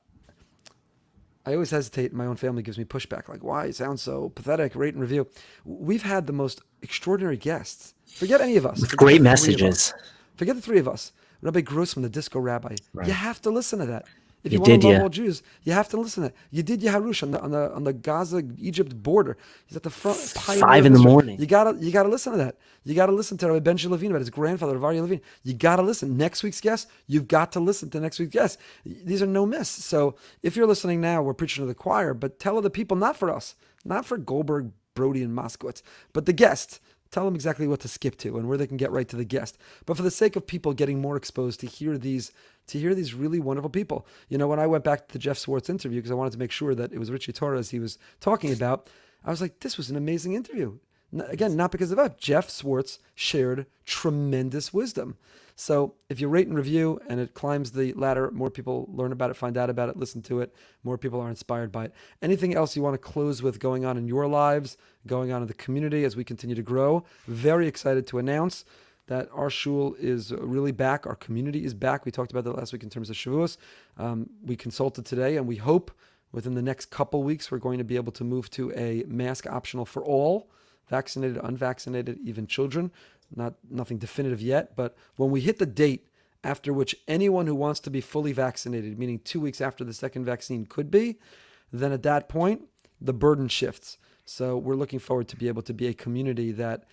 always hesitate. My own family gives me pushback. Like, why? It sounds so pathetic. Rate and review. We've had the most extraordinary guests. Forget any of us. With great messages. Forget the three of us. Rabbi Grossman, the disco rabbi. Right. You have to listen to that. If you want to love all Jews, you have to listen to that. You did Yaharush on the Gaza Egypt border. He's at the front. 5 in the morning. You gotta listen to that. You gotta listen to Rabbi Benji Levine about his grandfather, Ravari Levine. You gotta listen. Next week's guest, you've got to listen to next week's guest. These are no miss. So if you're listening now, we're preaching to the choir, but tell other people, not for us, not for Goldberg, Broide, and Moskowitz, but the guest. Tell them exactly what to skip to and where they can get right to the guest. But for the sake of people getting more exposed to hear these really wonderful people. You know, when I went back to the Jeff Swartz interview, because I wanted to make sure that it was Ritchie Torres he was talking about, I was like, this was an amazing interview. Again, not because of that. Jeff Swartz shared tremendous wisdom. So if you rate and review and it climbs the ladder, more people learn about it, find out about it, listen to it, more people are inspired by it. Anything else you want to close with going on in your lives, going on in the community as we continue to grow? Very excited to announce that our shul is really back. Our community is back. We talked about that last week in terms of Shavuos. We consulted today, and we hope within the next couple weeks we're going to be able to move to a mask optional for all, vaccinated, unvaccinated, even children. Nothing definitive yet, but when we hit the date after which anyone who wants to be fully vaccinated, meaning 2 weeks after the second vaccine could be, then at that point, the burden shifts. So we're looking forward to be able to be a community that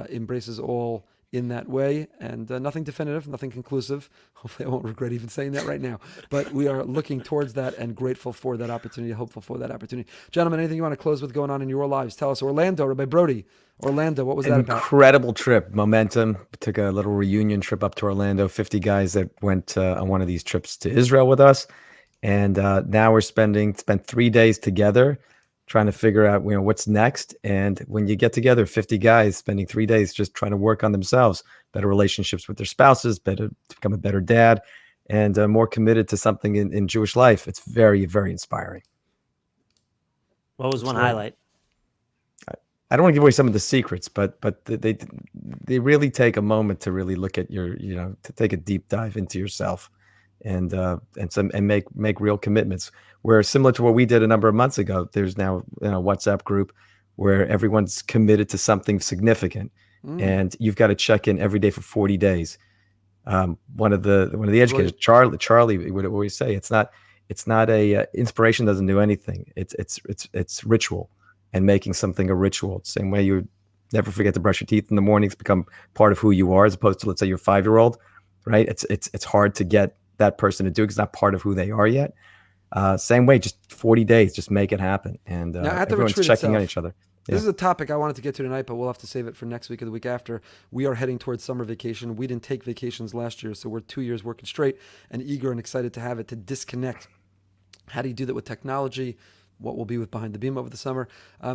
embraces all in that way, and nothing definitive, nothing conclusive. Hopefully I won't regret even saying that right now, but we are looking towards that and grateful for that opportunity, hopeful for that opportunity. Gentlemen, anything you want to close with going on in your lives? Tell us. Orlando, Rabbi Broide. Orlando, what was that about? Incredible trip, momentum. We took a little reunion trip up to Orlando, 50 guys that went on one of these trips to Israel with us. And now we're spent 3 days together trying to figure out, what's next. And when you get together, 50 guys spending 3 days just trying to work on themselves, better relationships with their spouses, to become a better dad, and more committed to something in Jewish life. It's very, very inspiring. What was one highlight? I don't want to give away some of the secrets, but they really take a moment to really look at to take a deep dive into yourself, and make real commitments. Where similar to what we did a number of months ago, there's now a WhatsApp group where everyone's committed to something significant, and you've got to check in every day for 40 days. One of the educators, Charlie would always say, it's not a inspiration doesn't do anything. It's ritual, and making something a ritual. Same way you never forget to brush your teeth in the mornings, become part of who you are, as opposed to, let's say, your 5-year-old, right? It's hard to get that person to do it because it's not part of who they are yet. Same way, just 40 days, just make it happen. And everyone's checking on each other. Yeah. This is a topic I wanted to get to tonight, but we'll have to save it for next week or the week after. We are heading towards summer vacation. We didn't take vacations last year, so we're 2 years working straight and eager and excited to have it, to disconnect. How do you do that with technology? What will be with Behind the Bima over the summer?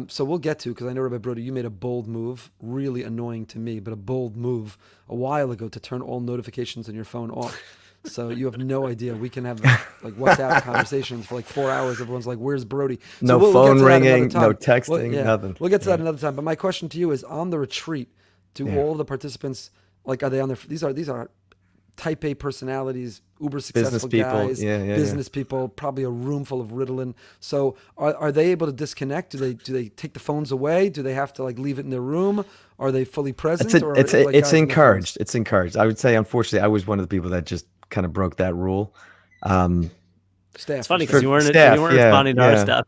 So we'll get to, because I know, Rabbi Broide, you made a bold move, really annoying to me, but a bold move a while ago to turn all notifications on your phone off. So you have no idea. We can have WhatsApp conversations for 4 hours. Everyone's like, "Where's Brody?" So no phone ringing, no texting, nothing. We'll get to that another time. But my question to you is: on the retreat, do all of the participants are they on their? These are Type A personalities, uber successful guys, business people, probably a room full of Ritalin. So are they able to disconnect? Do they take the phones away? Do they have to leave it in their room? Are they fully present? It's encouraged. It's encouraged. I would say, unfortunately, I was one of the people that just kind of broke that rule. Staff. It's funny because you weren't responding to our stuff.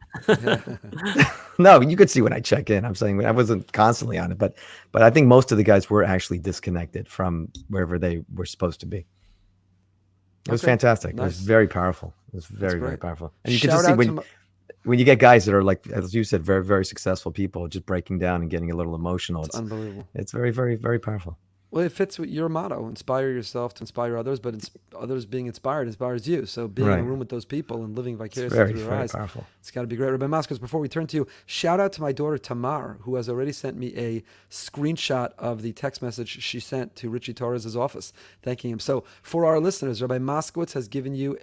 No, you could see when I check in. I'm saying I wasn't constantly on it, but I think most of the guys were actually disconnected from wherever they were supposed to be. It was fantastic. Nice. It was very powerful. It was very, very powerful. And you can just see when you get guys that are as you said, very, very successful people, just breaking down and getting a little emotional. It's unbelievable. It's very, very, very powerful. Well, it fits with your motto: inspire yourself to inspire others, but others being inspired inspires you. So being in a room with those people and living vicariously through their eyes, powerful. It's got to be great. Rabbi Moskowitz, before we turn to you, shout out to my daughter Tamar, who has already sent me a screenshot of the text message she sent to Ritchie Torres' office, thanking him. So for our listeners, Rabbi Moskowitz has given you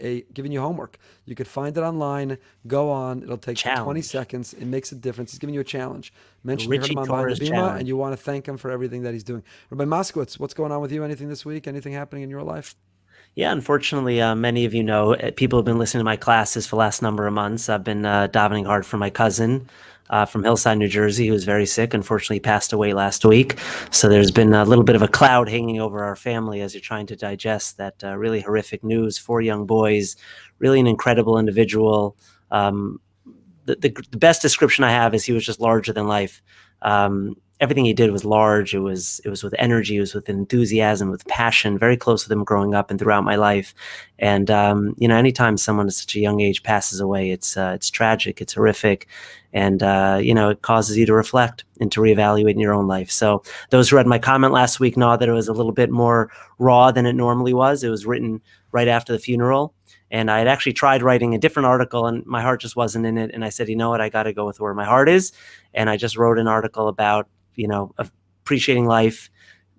homework. You could find it online. Go on. It'll take 20 seconds. It makes a difference. He's giving you a challenge. Mention you heard him on Behind the Bima, and you want to thank him for everything that he's doing. Rabbi Moskowitz, what's going on with you? Anything this week? Anything happening in your life? Yeah, unfortunately, many of you know, people have been listening to my classes for the last number of months. I've been davening hard for my cousin from Hillside, New Jersey, who was very sick. Unfortunately, passed away last week. So there's been a little bit of a cloud hanging over our family as you're trying to digest that really horrific news. 4 young boys really an incredible individual. The best description I have is he was just larger than life. Everything he did was large. It was with energy. It was with enthusiasm, with passion. Very close with him growing up and throughout my life. And anytime someone at such a young age passes away, it's tragic. It's horrific, and it causes you to reflect and to reevaluate in your own life. So those who read my comment last week know that it was a little bit more raw than it normally was. It was written right after the funeral. And I had actually tried writing a different article and my heart just wasn't in it. And I said, you know what, I got to go with where my heart is. And I just wrote an article about, appreciating life,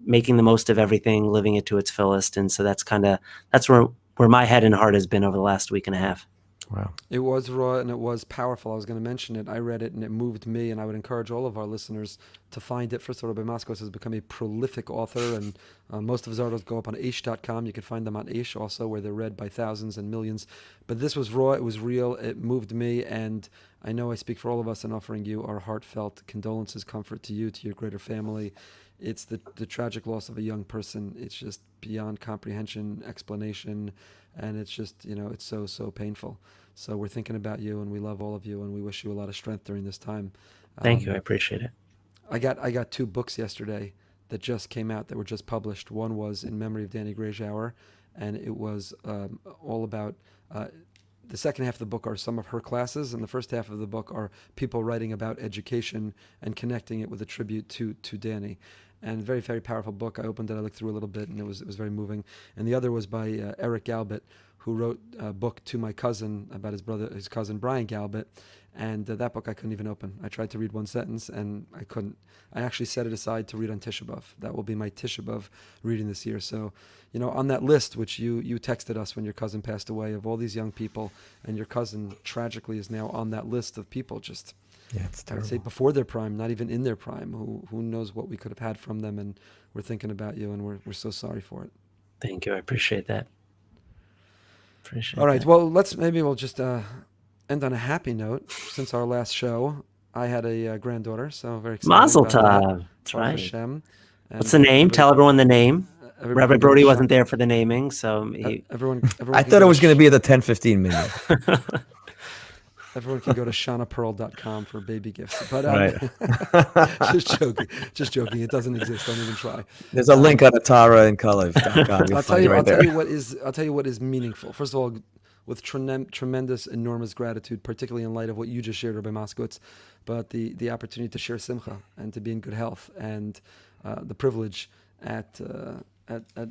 making the most of everything, living it to its fullest. And so that's where my head and heart has been over the last week and a half. Wow. It was raw and it was powerful. I was going to mention it. I read it and it moved me, and I would encourage all of our listeners to find it. First of all, Rabbi Moskowitz has become a prolific author, and most of his articles go up on aish.com. You can find them on Aish also, where they're read by thousands and millions. But this was raw, it was real, it moved me, and I know I speak for all of us in offering you our heartfelt condolences, comfort to you, to your greater family. It's the tragic loss of a young person. It's just beyond comprehension, explanation, and it's just, it's so, so painful. So we're thinking about you, and we love all of you, and we wish you a lot of strength during this time. Thank you. I appreciate it. I got 2 books yesterday that just came out, that were just published. One was In Memory of Danny Greyjour, and it was all about... the second half of the book are some of her classes, and the first half of the book are people writing about education and connecting it with a tribute to Danny. And very, very powerful book. I opened it, I looked through a little bit, and it was very moving. And the other was by Eric Galbett, who wrote a book to my cousin about his cousin Brian Galbett. And that book I couldn't even open. I tried to read one sentence and I couldn't. I actually set it aside to read on Tisha B'Av. That will be my Tisha B'Av reading this year. So, on that list, which you texted us when your cousin passed away, of all these young people, and your cousin tragically is now on that list of people just, it's terrible. I would say before their prime, not even in their prime, who knows what we could have had from them. And we're thinking about you, and we're so sorry for it. Thank you. I appreciate that. All right. Well, we'll just end on a happy note. Since our last show, I had a granddaughter, so very excited. Mazel about tov. that. That's right. Hashem. What's the name? Tell everyone the name. Rabbi Brody Broide wasn't there for the naming, so everyone I thought it was going to be at the 10:15 minute. Everyone can go to shaunapearl.com for baby gifts. But Right. just joking. It doesn't exist. Don't even try. There's a link on ataraandkalev.com. I'll tell you what is meaningful. First of all, with tremendous, enormous gratitude, particularly in light of what you just shared, Rabbi Moskowitz, but the opportunity to share simcha and to be in good health, and the privilege at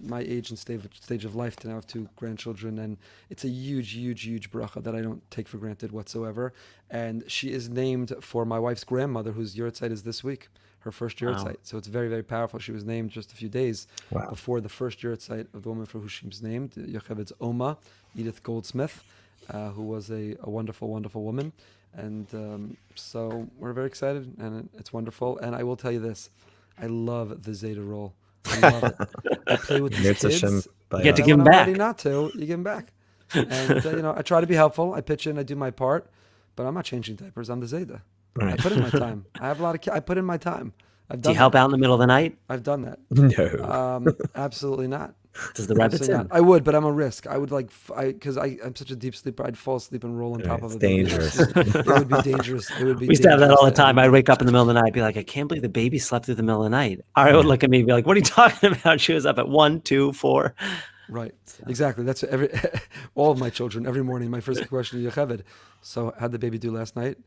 my age and stage of life to now have 2 grandchildren, and it's a huge bracha that I don't take for granted whatsoever. And she is named for my wife's grandmother, whose yahrzeit is this week, her first yahrzeit. Wow. So it's very, very powerful. She was named just a few days before the first yahrzeit of the woman for who she was named, Yocheved's Oma, Edith Goldsmith, who was a wonderful, wonderful woman. And so we're very excited, and it's wonderful. And I will tell you this, I love the Zeta roll. I love it. I play with these kids. You get to give them back. Ready not to, you give them back. And I try to be helpful. I pitch in, I do my part, but I'm not changing diapers. I'm the Zeta. Right. I put in my time. I have a lot of. I put in my time. Do you help out in the middle of the night? I've done that. No. Absolutely not. Does the rabbit in? I would, but I'm a risk. I would because I'm such a deep sleeper. I'd fall asleep and roll on top of it. Dangerous. It would be dangerous. It would be. We used to have that all the time. I'd wake up in the middle of the night, I'd be like, I can't believe the baby slept through the middle of the night. Ari would look at me and be like, what are you talking about? She was up at 1, 2, 4. Right. Exactly. That's all of my children every morning. My first question is Yochaved. So how'd the baby do last night?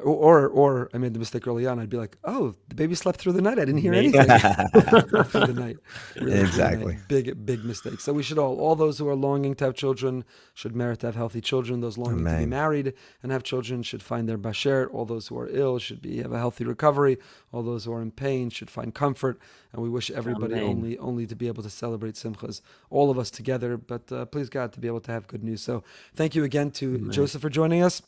Or I made the mistake early on. I'd be like, "Oh, the baby slept through the night. I didn't hear anything through the night." Really exactly. Big mistake. So we should all those who are longing to have children should merit to have healthy children. Those longing to be married and have children should find their bashert. All those who are ill should have a healthy recovery. All those who are in pain should find comfort. And we wish everybody only to be able to celebrate simchas, all of us together. But please God to be able to have good news. So thank you again to Joseph for joining us.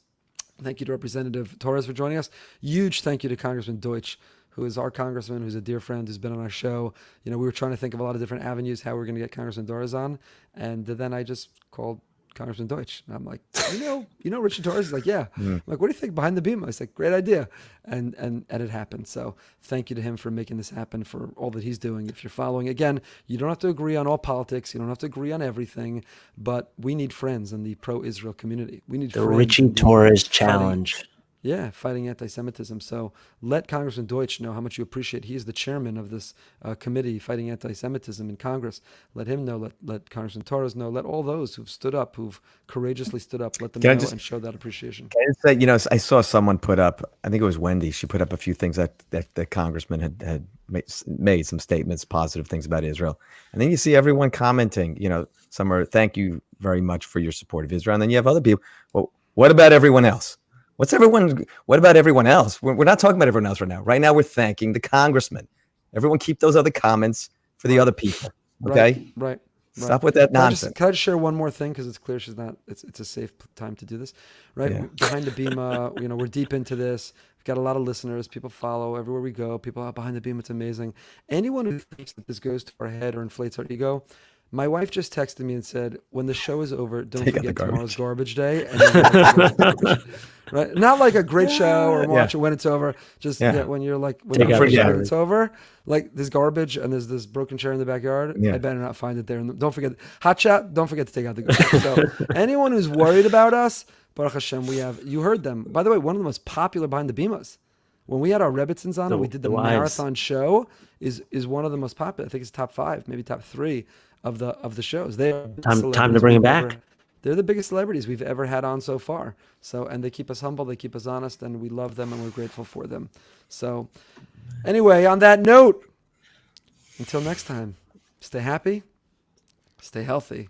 Thank you to Representative Torres for joining us. Huge thank you to Congressman Deutsch, who is our congressman, who's a dear friend, who's been on our show. We were trying to think of a lot of different avenues how we're going to get Congressman Torres on. And then I just called Congressman Deutsch. And I'm like, you know, Ritchie Torres is like, yeah. I'm like, what do you think behind the Bima? He's like, great idea. And it happened. So thank you to him for making this happen, for all that he's doing. If you're following, again, you don't have to agree on all politics. You don't have to agree on everything, but we need friends in the pro-Israel community. We need The friends Ritchie Torres challenge. Fighting anti-Semitism. So let Congressman Deutsch know how much you appreciate. He is the chairman of this committee fighting anti-Semitism in Congress. Let him know. Let Congressman Torres know. Let all those who've stood up, who've courageously stood up, let them know and show that appreciation. Can I say, I saw someone put up, I think it was Wendy, she put up a few things that the congressman had made some statements, positive things about Israel. And then you see everyone commenting, some are, thank you very much for your support of Israel. And then you have other people, well, what about everyone else? What about everyone else? We're not talking about everyone else right now. Right now, we're thanking the congressman. Everyone keep those other comments for the other people. Okay? Right. Stop with that nonsense. Can I just share one more thing? Because it's clear she's not, it's a safe time to do this, right? Yeah. Behind the Bima, we're deep into this. We've got a lot of listeners. People follow everywhere we go. People are behind the Bima. It's amazing. Anyone who thinks that this goes to our head or inflates our ego, my wife just texted me and said, when the show is over, don't forget tomorrow's garbage day. And right? Not like a great show or watch it when it's over. Just when you're like, when it's over, like there's garbage and there's this broken chair in the backyard. I better not find it there. And don't forget, hot chat, don't forget to take out the garbage. So anyone who's worried about us, Baruch Hashem, you heard them. By the way, one of the most popular behind the Bimas. When we had our Rebbitzins on and we did the marathon show, is one of the most popular. I think it's top 5, maybe top 3 of the shows. They are time to bring them back. They're the biggest celebrities we've ever had on so far. So, and they keep us humble, they keep us honest, and we love them and we're grateful for them. So anyway, on that note, until next time, stay happy, stay healthy,